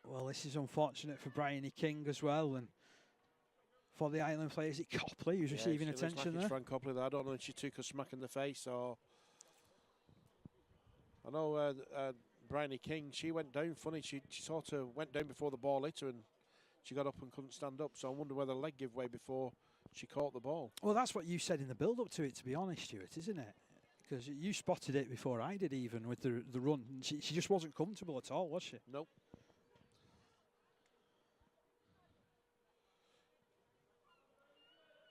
Well, this is unfortunate for Bryony King as well, and for the Ireland player, is it Copley who's receiving it looks attention like there? it's Fran Copley there. I don't know if she took a smack in the face or. I know Bryony King, she went down funny. She sort of went down before the ball hit her and she got up and couldn't stand up. So I wonder whether the leg gave way before she caught the ball. Well, that's what you said in the build-up to it, to be honest, Stuart, isn't it? Because you spotted it before I did, even with the run. She just wasn't comfortable at all, was she? Nope.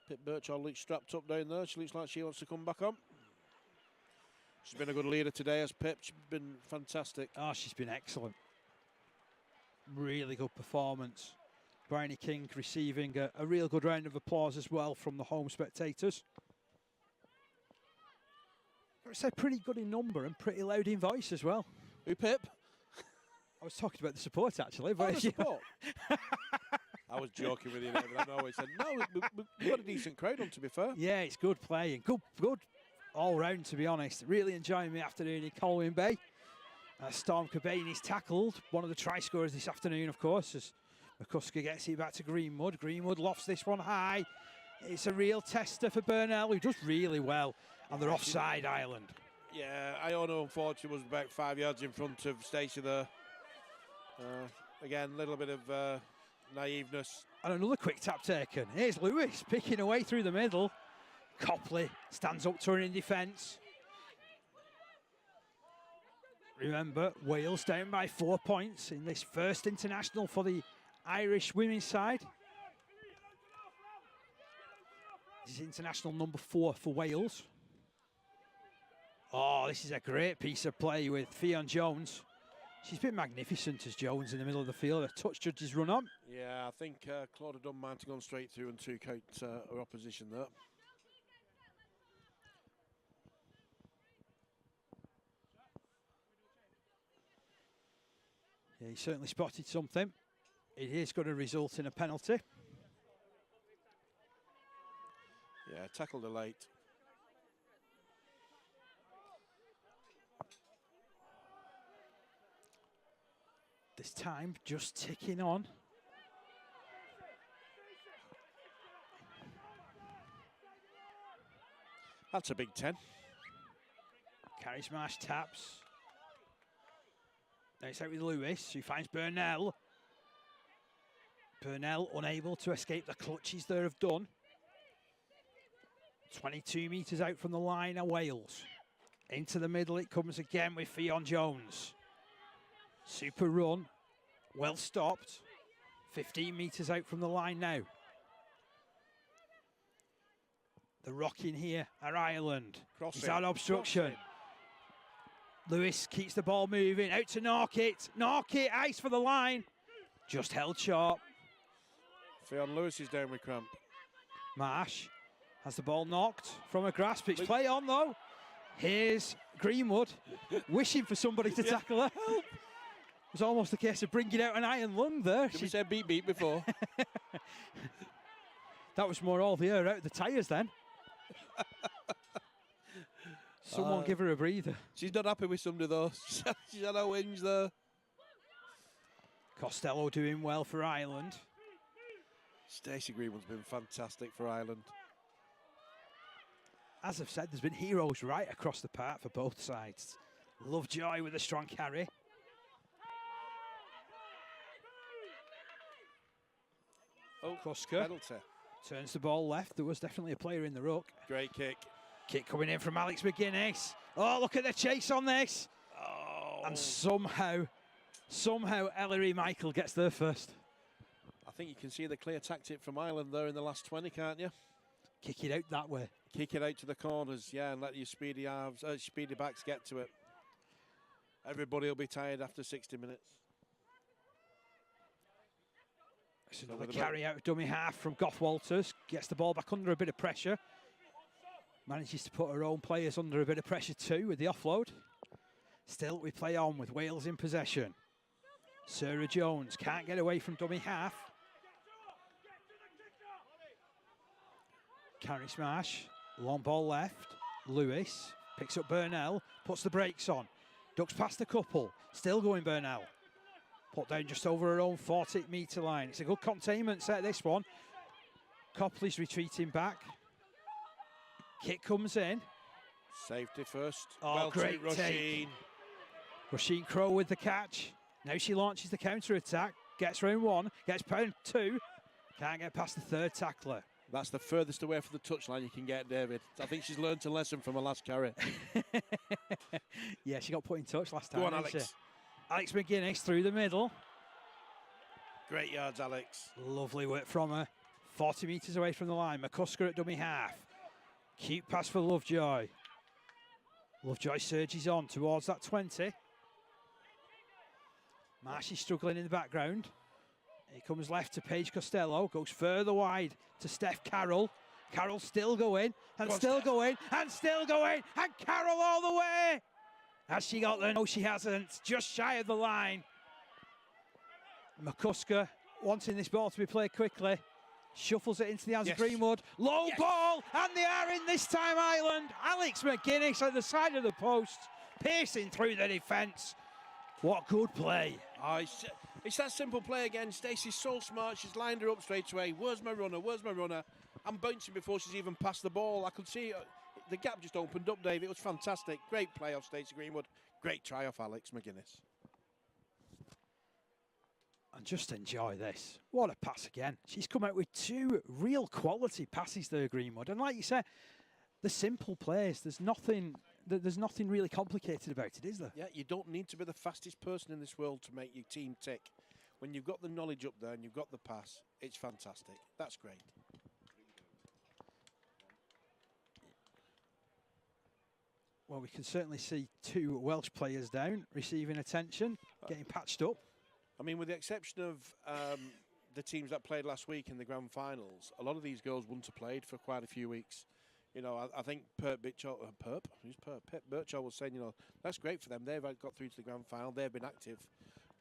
Pip Birchall looks strapped up down there. She looks like she wants to come back on. She's been a good leader today as Pip. She's been fantastic. Oh, she's been excellent. Really good performance. Bryony King receiving a real good round of applause as well from the home spectators. It's pretty good in number and pretty loud in voice as well. Who, Pip? I was talking about the support actually. Oh, But the support. I was joking with you there, but I know he said, no, we've got a decent crowd on, to be fair. yeah, it's good playing. Good all round, to be honest. Really enjoying the afternoon in Colwyn Bay. Storm Cobain is tackled. One of the try scorers this afternoon, of course, as McCusker gets it back to Greenwood. Greenwood lofts this one high. It's a real tester for Burnell, who does really well. And they're offside, Ireland. Yeah, Iona, unfortunately, was about 5 yards in front of Stacey there. Again, a little bit of naiveness. And another quick tap taken. Here's Lewis picking away through the middle. Copley stands up to her in defence. Remember, Wales down by 4 points in this first international for the Irish women's side. This is international number 4 for Wales. Oh, this is a great piece of play with Fionn Jones. She's been magnificent as Jones in the middle of the field. A touch judges run on. Yeah, I think Claudia Dunn might have gone straight through and took out her opposition there. Yeah, he certainly spotted something. It is going to result in a penalty. Yeah, tackled her late. This time just ticking on. That's a big 10. Carrie Smash taps. Now it's out with Lewis, who finds Burnell. Burnell unable to escape the clutches there of Dunn. 22 metres out from the line are Wales. Into the middle it comes again with Fionn Jones. Super run, well stopped. 15 metres out from the line now. The rock in here are Ireland. Crossing. Is that obstruction? Lewis keeps the ball moving, out to Norkit. Norkit, ice for the line. Just held sharp. Fionn Lewis is down with cramp. Marsh has the ball knocked from a grasp. It's play on though. Here's Greenwood, wishing for somebody to tackle her. It was almost a case of bringing out an iron lung there. Did we say beep beep before? That was more all the air out of the tyres then. Someone give her a breather. She's not happy with somebody though. She's had a whinge there. Costello doing well for Ireland. Stacey Greenwood's been fantastic for Ireland. As I've said, there's been heroes right across the park for both sides. Lovejoy with a strong carry. Oh, Kusker penalty. turns the ball left. There was definitely a player in the ruck. Great kick. Kick coming in from Alex McGuinness. Oh, look at the chase on this. Oh. And somehow Ellery Michael gets there first. I think you can see the clear tactic from Ireland there in the last 20, can't you? Kick it out that way. Kick it out to the corners, yeah, and let your speedy backs get to it. Everybody will be tired after 60 minutes. It's another carry out of dummy half from Goff Walters. Gets the ball back under a bit of pressure. Manages to put her own players under a bit of pressure too with the offload. Still, we play on with Wales in possession. Sarah Jones can't get away from dummy half. Carrie Smash, long ball left. Lewis picks up Burnell, puts the brakes on. Ducks past a couple, still going Burnell. Put down just over her own 40-metre line. It's a good containment set, this one. Copley's retreating back. Kick comes in. Safety first. Oh, well, great take. Roisin Crowe with the catch. Now she launches the counter-attack. Gets round one, gets pound two. Can't get past the third tackler. That's the furthest away from the touchline you can get, David. I think she's learnt a lesson from her last carry. Yeah, she got put in touch last time. Go on, Alex. Alex McGuinness through the middle. Great yards, Alex. Lovely work from her. 40 metres away from the line. McCusker at dummy half. Cute pass for Lovejoy. Lovejoy surges on towards that 20. Marshy struggling in the background. He comes left to Paige Costello. Goes further wide to Steph Carroll. Carroll still going, and still going, and still going, and Carroll all the way. Has she got there? No, she hasn't. Just shy of the line. McCusker wanting this ball to be played quickly. Shuffles it into the hands of Greenwood. Low ball, and they are in this time, Ireland. Alex McGuinness at the side of the post, piercing through the defence. What good play. Oh, it's that simple play again. Stacey's so smart. She's lined her up straight away. Where's my runner? Where's my runner? I'm bouncing before she's even passed the ball. I could see the gap just opened up, Dave. It was fantastic. Great play off Stacey Greenwood. Great try off Alex McGuinness. And just enjoy this. What a pass again. She's come out with two real quality passes there, Greenwood. And like you said, the simple plays, there's nothing really complicated about it, is there? Yeah, you don't need to be the fastest person in this world to make your team tick. When you've got the knowledge up there and you've got the pass, it's fantastic. That's great. Well, we can certainly see two Welsh players down, receiving attention, getting patched up. I mean, with the exception of the teams that played last week in the grand finals, a lot of these girls wouldn't have played for quite a few weeks. You know, I think Pip Birchall was saying, you know, that's great for them. They've got through to the grand final. They've been active.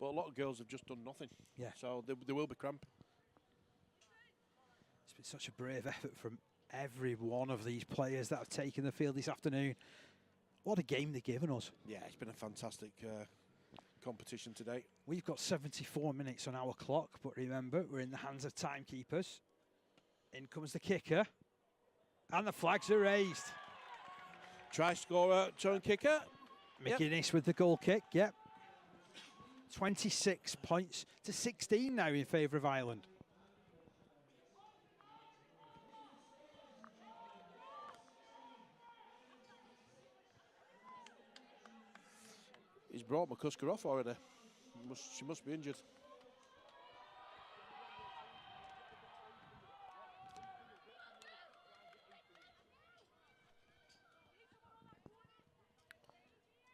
But a lot of girls have just done nothing. Yeah. So there will be cramp. It's been such a brave effort from every one of these players that have taken the field this afternoon. What a game they've given us. Yeah, it's been a fantastic competition today. We've got 74 minutes on our clock, but remember, we're in the hands of timekeepers. In comes the kicker. And the flags are raised. Try scorer, turn kicker. McGuinness with the goal kick, yep. 26 points to 16 now in favour of Ireland. He's brought McCusker off already. She must be injured.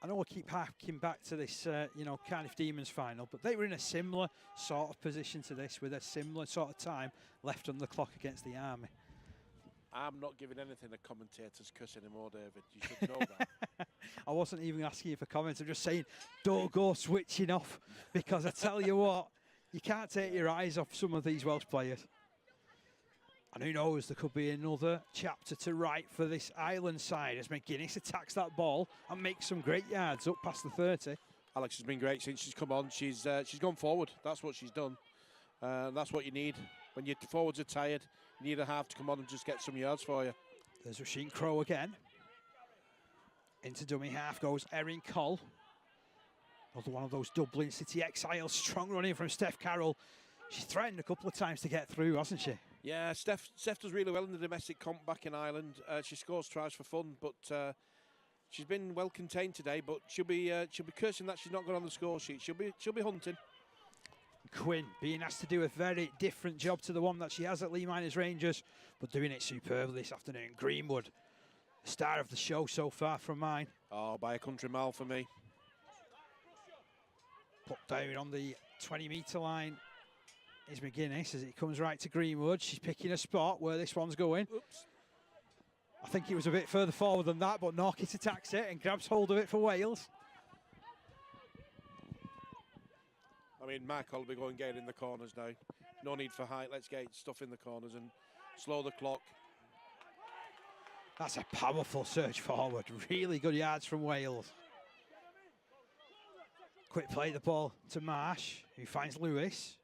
I know we'll keep harking back to this, Cardiff Demons final, but they were in a similar sort of position to this with a similar sort of time left on the clock against the Army. I'm not giving anything a commentator's cuss anymore, David. You should know that. I wasn't even asking you for comments. I'm just saying, don't go switching off, because I tell you what, you can't take your eyes off some of these Welsh players. And who knows, there could be another chapter to write for this Ireland side as McGuinness attacks that ball and makes some great yards up past the 30. Alex has been great since she's come on. She's gone forward. That's what she's done. That's what you need. When your forwards are tired, you need a half to come on and just get some yards for you. There's Roisin Crowe again. Into dummy half goes Erin Coll. Another one of those Dublin City exiles. Strong running from Steph Carroll. She's threatened a couple of times to get through, hasn't she? Yeah, Steph does really well in the domestic comp back in Ireland. She scores tries for fun, but she's been well contained today. But she'll be cursing that she's not got on the score sheet. She'll be hunting. Quinn being asked to do a very different job to the one that she has at Lee Miners Rangers, but doing it superbly this afternoon. Greenwood Star of the show so far from mine. Oh, by a country mile for me. Put down on the 20-metre line is McGuinness as it comes right to Greenwood. She's picking a spot where this one's going. Oops. I think it was a bit further forward than that, but Norkit attacks it and grabs hold of it for Wales. I mean, Mark will be going getting in the corners now. No need for height. Let's get stuff in the corners and slow the clock. That's a powerful surge forward. Really good yards from Wales. Quick play the ball to Marsh, who finds Lewis,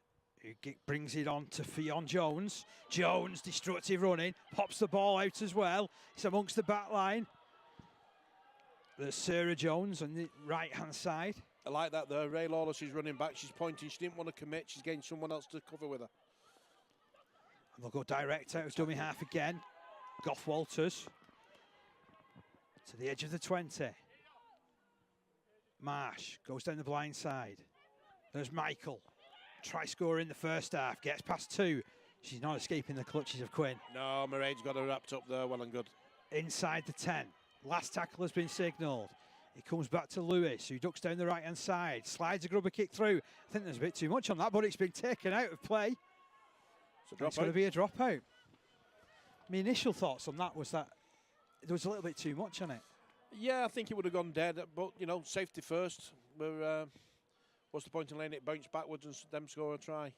who brings it on to Fionn Jones. Jones, destructive running, pops the ball out as well. It's amongst the back line. There's Sarah Jones on the right-hand side. I like that there. Ray Lawless is running back. She's pointing. She didn't want to commit. She's getting someone else to cover with her. And they'll go direct out of dummy half again. Goff Walters to the edge of the 20. Marsh goes down the blind side. There's Michael. Try score in the first half. Gets past 2. She's not escaping the clutches of Quinn. No, Mairead's got her wrapped up there. Well and good. Inside the 10. Last tackle has been signalled. It comes back to Lewis, who ducks down the right-hand side. Slides a grubber kick through. I think there's a bit too much on that, but it's been taken out of play. It's going to be a dropout. My initial thoughts on that was that there was a little bit too much on it. Yeah, I think it would have gone dead, but, you know, safety first. What's the point in letting it bounce backwards and them score a try? I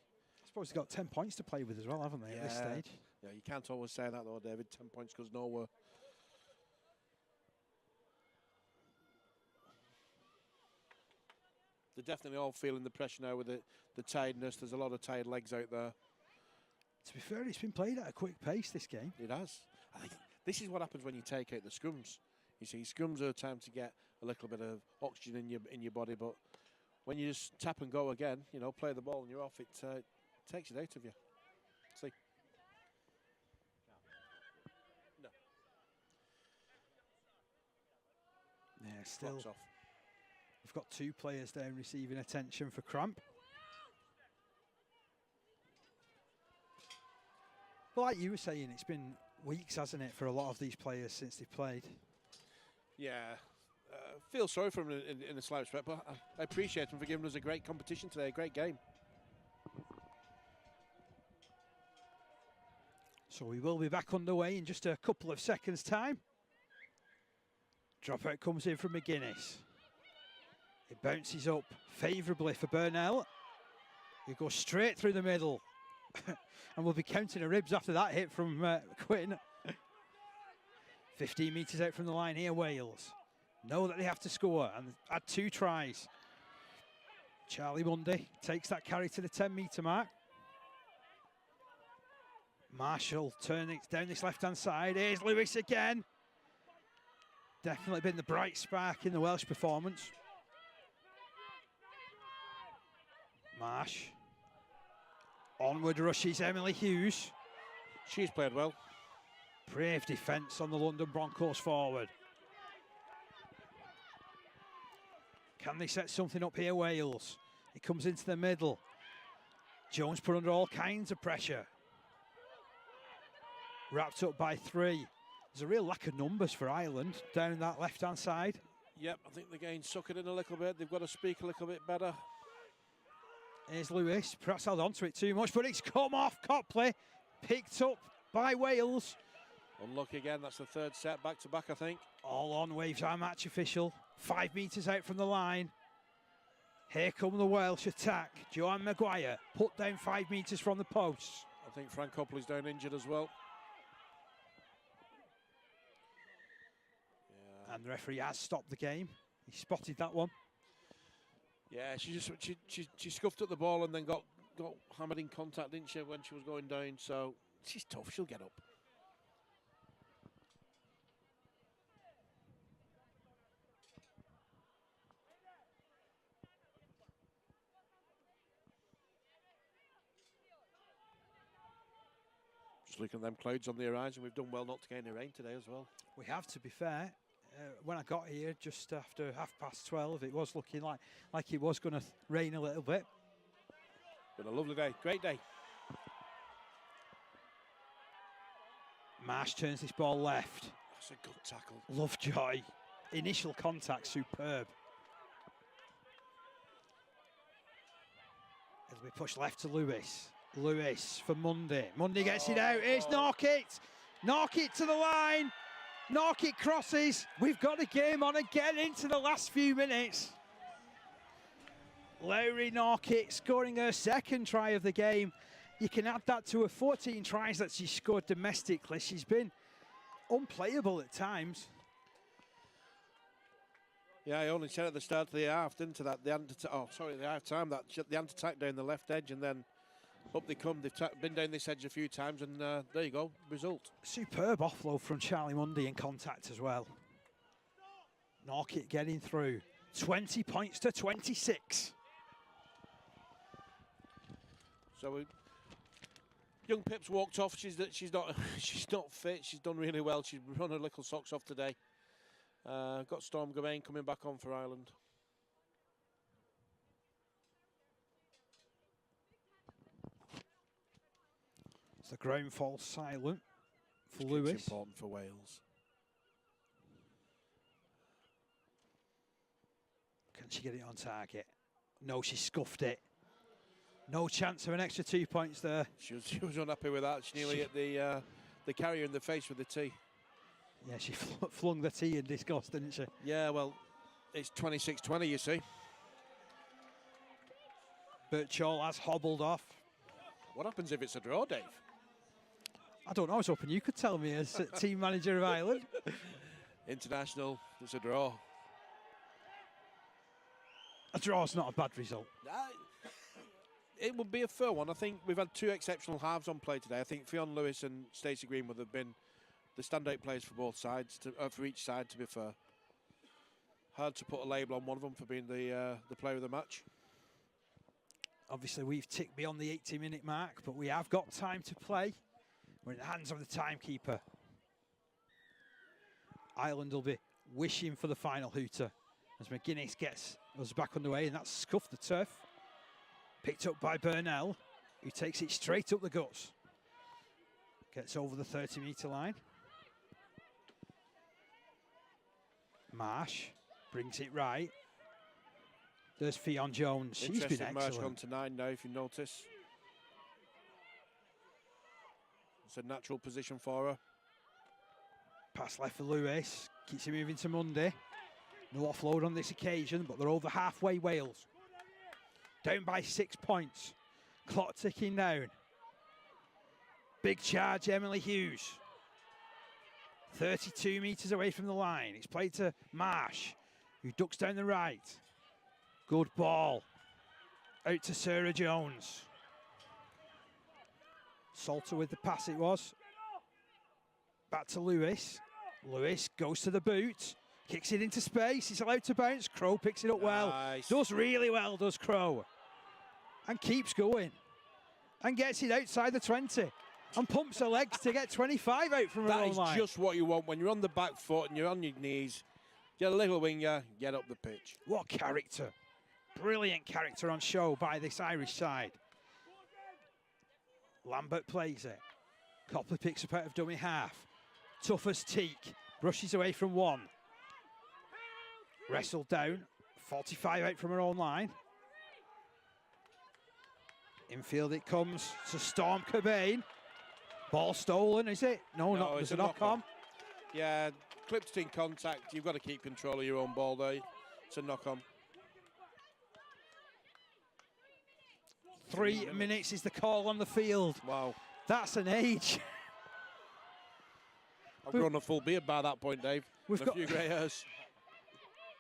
suppose they've got 10 points to play with as well, haven't they, at this stage? Yeah, you can't always say that, though, David. 10 points goes nowhere. They're definitely all feeling the pressure now with the tiredness. There's a lot of tired legs out there. To be fair, it's been played at a quick pace, this game. It has. I think this is what happens when you take out the scrums. You see, scrums are a time to get a little bit of oxygen in your body, but when you just tap and go again, you know, play the ball and you're off, it takes it out of you. See? No. Yeah, still. Clock's off. We've got 2 players down receiving attention for cramp. But like you were saying, it's been weeks, hasn't it, for a lot of these players since they've played. Yeah, feel sorry for them in a slight respect, but I appreciate them for giving us a great competition today, a great game. So we will be back underway in just a couple of seconds' time. Dropout comes in from McGuinness. It bounces up favourably for Burnell. He goes straight through the middle. And we'll be counting her ribs after that hit from Quinn. 15 metres out from the line here, Wales. Know that they have to score and add 2 tries. Charlie Mundy takes that carry to the 10-metre mark. Marshall turning down this left-hand side. Here's Lewis again. Definitely been the bright spark in the Welsh performance. Marsh. Onward rushes Emily Hughes. She's played well. Brave defence on the London Broncos forward. Can they set something up here, Wales? It comes into the middle. Jones put under all kinds of pressure. Wrapped up by 3. There's a real lack of numbers for Ireland down that left-hand side. Yep, I think they're getting suckered in a little bit. They've got to speak a little bit better. Here's Lewis, perhaps held onto it too much, but it's come off Copley. Picked up by Wales. Unlucky again, that's the 3rd set, back-to-back, I think. All on waves, our match official. 5 metres out from the line. Here come the Welsh attack. Joanne Maguire put down 5 metres from the posts. I think Frank Copley's down injured as well. Yeah. And the referee has stopped the game. He spotted that one. Yeah, she scuffed at the ball and then got hammered in contact, didn't she, when she was going down? So she's tough. She'll get up. Just looking at them clouds on the horizon. We've done well not to get any rain today as well. We have, to be fair. When I got here just after 12:30, it was looking like it was going to rain a little bit. Been a lovely day, great day. Marsh turns this ball left. That's a good tackle. Lovejoy. Initial contact, superb. It'll be pushed left to Lewis. Lewis for Mundy. Mundy gets it out. Here's Norkit. Norkit to the line. Norkit crosses. We've got a game on again into the last few minutes. Lowry Norkit scoring her second try of the game. You can add that to her 14 tries that she scored domestically. She's been unplayable at times. Yeah, I only said at the start of the half, didn't I? That the half time, that the anti-attack down the left edge, and then up they come. They've been down this edge a few times, and there you go, result. Superb offload from Charlie Mundy in contact as well. Norkit getting through. 20 points to 26. So young Pip's walked off. She's not fit. She's done really well. She's run her little socks off today. Got Storm Gawain coming back on for Ireland. The ground falls silent for It's Lewis. important for Wales. Can she get it on target? No, she scuffed it. No chance of an extra 2 points there. She was unhappy with that. She nearly hit the carrier in the face with the tee. Yeah, she flung the tee in disgust, didn't she? Yeah, well, it's 26-20, you see. Birchall has hobbled off. What happens if it's a draw, Dave? I don't know, I was hoping you could tell me as team manager of Ireland. International, it's a draw. A draw's not a bad result. It would be a fair one. I think we've had two exceptional halves on play today. I think Fionn Lewis and Stacey Greenwood have been the standout players for both sides, for each side, to be fair. Hard to put a label on one of them for being the player of the match. Obviously, we've ticked beyond the 80-minute mark, but we have got time to play. We're in the hands of the timekeeper. Ireland will be wishing for the final hooter as McGuinness gets us back underway, and that's scuffed the turf. Picked up by Burnell, who takes it straight up the guts. Gets over the 30-metre line. Marsh brings it right. There's Fionn Jones. She's been excellent. Marsh gone to 9 now, if you notice. It's a natural position for her. Pass left for Lewis. Keeps it moving to Mundy. No offload on this occasion, but they're over halfway, Wales. Down by 6 points. Clock ticking down. Big charge, Emily Hughes. 32 metres away from the line. It's played to Marsh, who ducks down the right. Good ball. Out to Sarah Jones. Salter with the pass it was. Back to Lewis. Lewis goes to the boot. Kicks it into space. It's allowed to bounce. Crow picks it up well. Nice. Does really well, does Crow. And keeps going. And gets it outside the 20. And pumps her legs to get 25 out from her own line. That is just what you want when you're on the back foot and you're on your knees. Get a little winger, get up the pitch. What character. Brilliant character on show by this Irish side. Lambert plays it. Copley picks up out of dummy half. Tough as teak. Brushes away from one. Wrestled down. 45 out from her own line. Infield it comes to Storm Cobain. Ball stolen, is it? No, not. There's a knock on. Yeah, clipped in contact. You've got to keep control of your own ball there. It's a knock on. 3 minutes is the call on the field. Wow. That's an age. I've grown a full beard by that point, Dave. We've got a few grey hairs.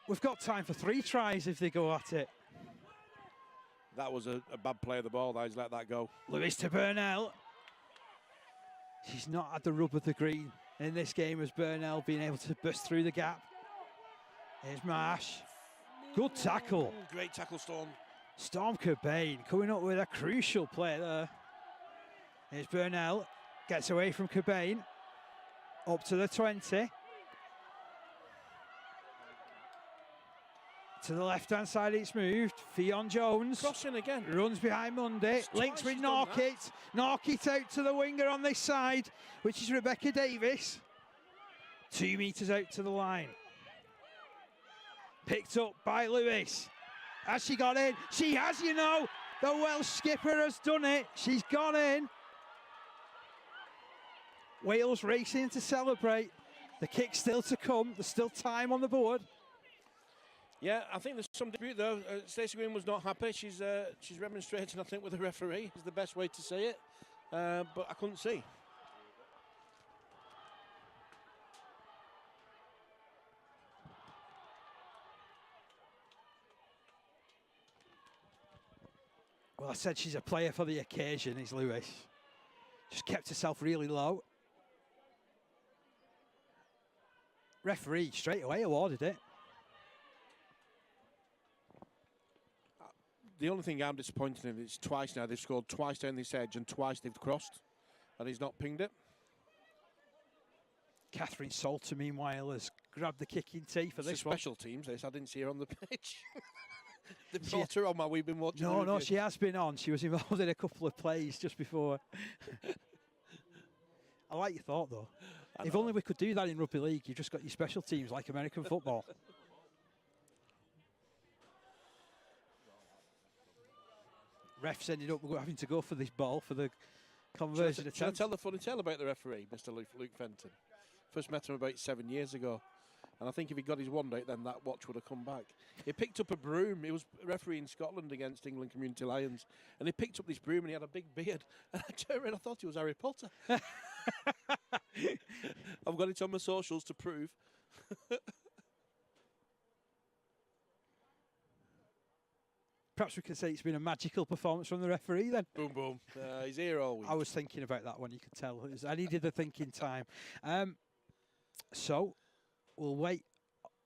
We've got time for 3 tries if they go at it. That was a bad play of the ball. He's let that go. Lewis to Burnell. She's not had the rub of the green in this game as Burnell being able to burst through the gap. Here's Marsh. Good tackle. Great tackle, Storm. Storm Cobain coming up with a crucial play there. Here's Burnell. Gets away from Cobain. Up to the 20. To the left-hand side it's moved. Fionn Jones. Crossing again. Runs behind Mundy. Links with Norkit. Norkit out to the winger on this side, which is Rebecca Davis. 2 metres out to the line. Picked up by Lewis. Has she got in? She has, you know. The Welsh skipper has done it. She's gone in. Wales racing to celebrate. The kick still to come. There's still time on the board. Yeah, I think there's some dispute though. Stacey Green was not happy. She's remonstrating, I think, with the referee. Is the best way to say it. But I couldn't see. Well, I said she's a player for the occasion, is Lewis. Just kept herself really low. Referee straight away awarded it. The only thing I'm disappointed in is twice now they've scored twice down this edge and twice they've crossed, and he's not pinged it. Catherine Salter, meanwhile, has grabbed the kicking tee for this one. Special teams, this. I didn't see her on the pitch. They brought her on while we've been watching. No, she has been on. She was involved in a couple of plays just before. I like your thought, though. If only we could do that in rugby league. You've just got your special teams like American football. Refs ended up having to go for this ball for the conversion attempt. Shall I tell the funny tale about the referee, Mr. Luke Fenton? First met him about 7 years ago. And I think if he got his one out, then that watch would have come back. He picked up a broom. He was refereeing Scotland against England Community Lions. And he picked up this broom and he had a big beard. And I turned around, I thought he was Harry Potter. I've got it on my socials to prove. Perhaps we could say it's been a magical performance from the referee then. Boom, boom. He's here all week. I was thinking about that one, you could tell. I needed the thinking time. So we'll wait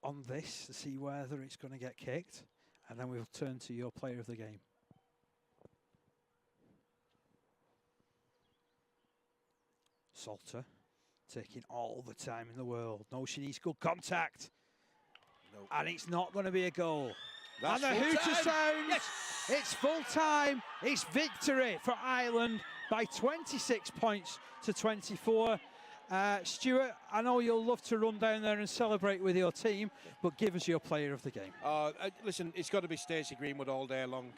on this to see whether it's going to get kicked, and then we'll turn to your player of the game. Salter taking all the time in the world. No, she needs good contact. Nope. And it's not going to be a goal. That's and the full hooter time. sounds. Yes. It's full time. It's victory for Ireland by 26 points to 24. Stuart, I know you'll love to run down there and celebrate with your team, but give us your player of the game. Listen, it's got to be Stacey Greenwood all day long.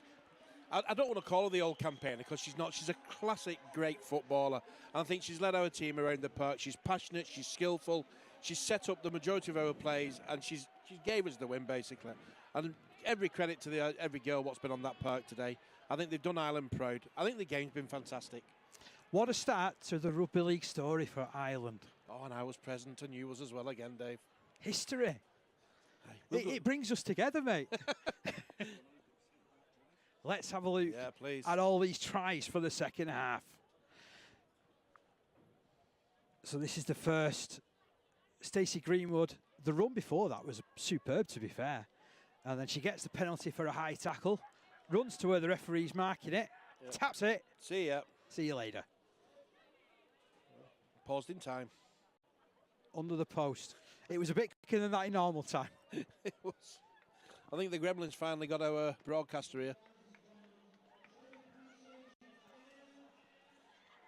I don't want to call her the old campaigner because she's not. She's a classic, great footballer. And I think she's led our team around the park. She's passionate, she's skillful. She's set up the majority of our plays, and she gave us the win, basically. And every credit to every girl what's been on that park today. I think they've done Ireland proud. I think the game's been fantastic. What a start to the rugby league story for Ireland. Oh, and I was present, and you was as well again, Dave. History. It brings us together, mate. Let's have a look at all these tries for the second half. So this is the first. Stacey Greenwood, the run before that was superb, to be fair. And then she gets the penalty for a high tackle, runs to where the referee's marking it, taps it. See ya. See you later. Paused in time. Under the post. It was a bit quicker than that in normal time. It was. I think the Gremlins finally got our broadcaster here.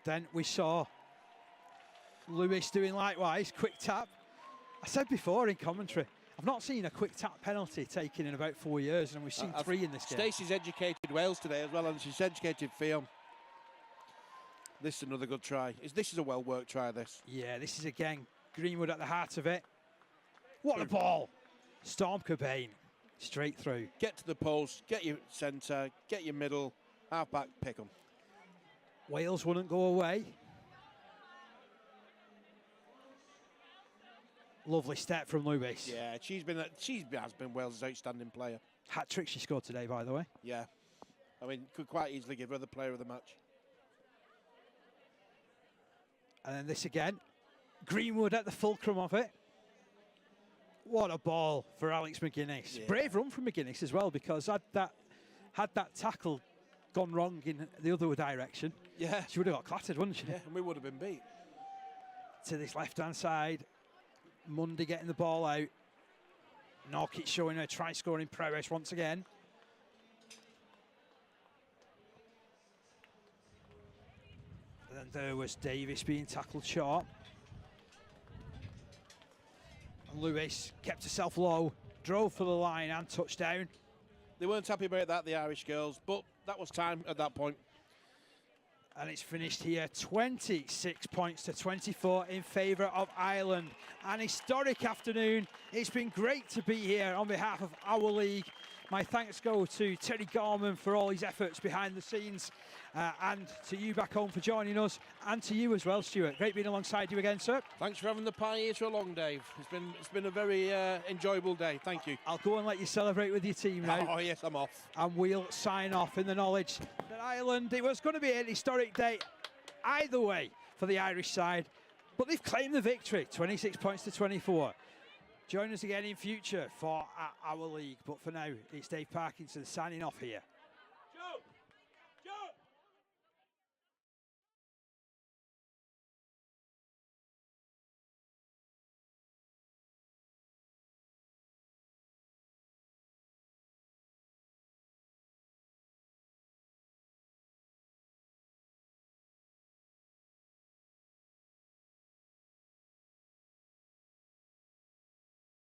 Then we saw Lewis doing likewise, quick tap. I said before in commentary, I've not seen a quick tap penalty taken in about 4 years, and we've seen 3 in this game. Stacey's educated Wales today as well, and she's educated Fiam. This is another good try. This is a well-worked try, this. Yeah, this is again Greenwood at the heart of it. What a ball! Storm Cobain, straight through. Get to the post, get your centre, get your middle, half-back, pick them. Wales wouldn't go away. Lovely step from Lewis. Yeah, she has been Wales' outstanding player. Hat-trick she scored today, by the way. Yeah. I mean, could quite easily give her the player of the match. And then this again. Greenwood at the fulcrum of it. What a ball for Alex McGuinness. Yeah. Brave run from McGuinness as well, because had that tackle gone wrong in the other direction, she would have got clattered, wouldn't she? Yeah, and we would have been beat. To this left-hand side. Mundy getting the ball out. Norkic showing her try-scoring prowess once again. And then there was Davis being tackled short. Lewis kept herself low, drove for the line and touchdown. They weren't happy about that, the Irish girls, but that was time at that point. And it's finished here 26 points to 24 in favour of Ireland. An historic afternoon. It's been great to be here on behalf of our league. My thanks go to Terry Gorman for all his efforts behind the scenes, and to you back home for joining us, and to you as well, Stuart. Great being alongside you again, sir. Thanks for having the pie here so long, Dave. It's been a very enjoyable day. Thank you. I'll go and let you celebrate with your team now. Oh yes, I'm off. And we'll sign off in the knowledge that Ireland, it was going to be an historic day either way for the Irish side, but they've claimed the victory, 26 points to 24. Join us again in future for our league, but for now, it's Dave Parkinson signing off here.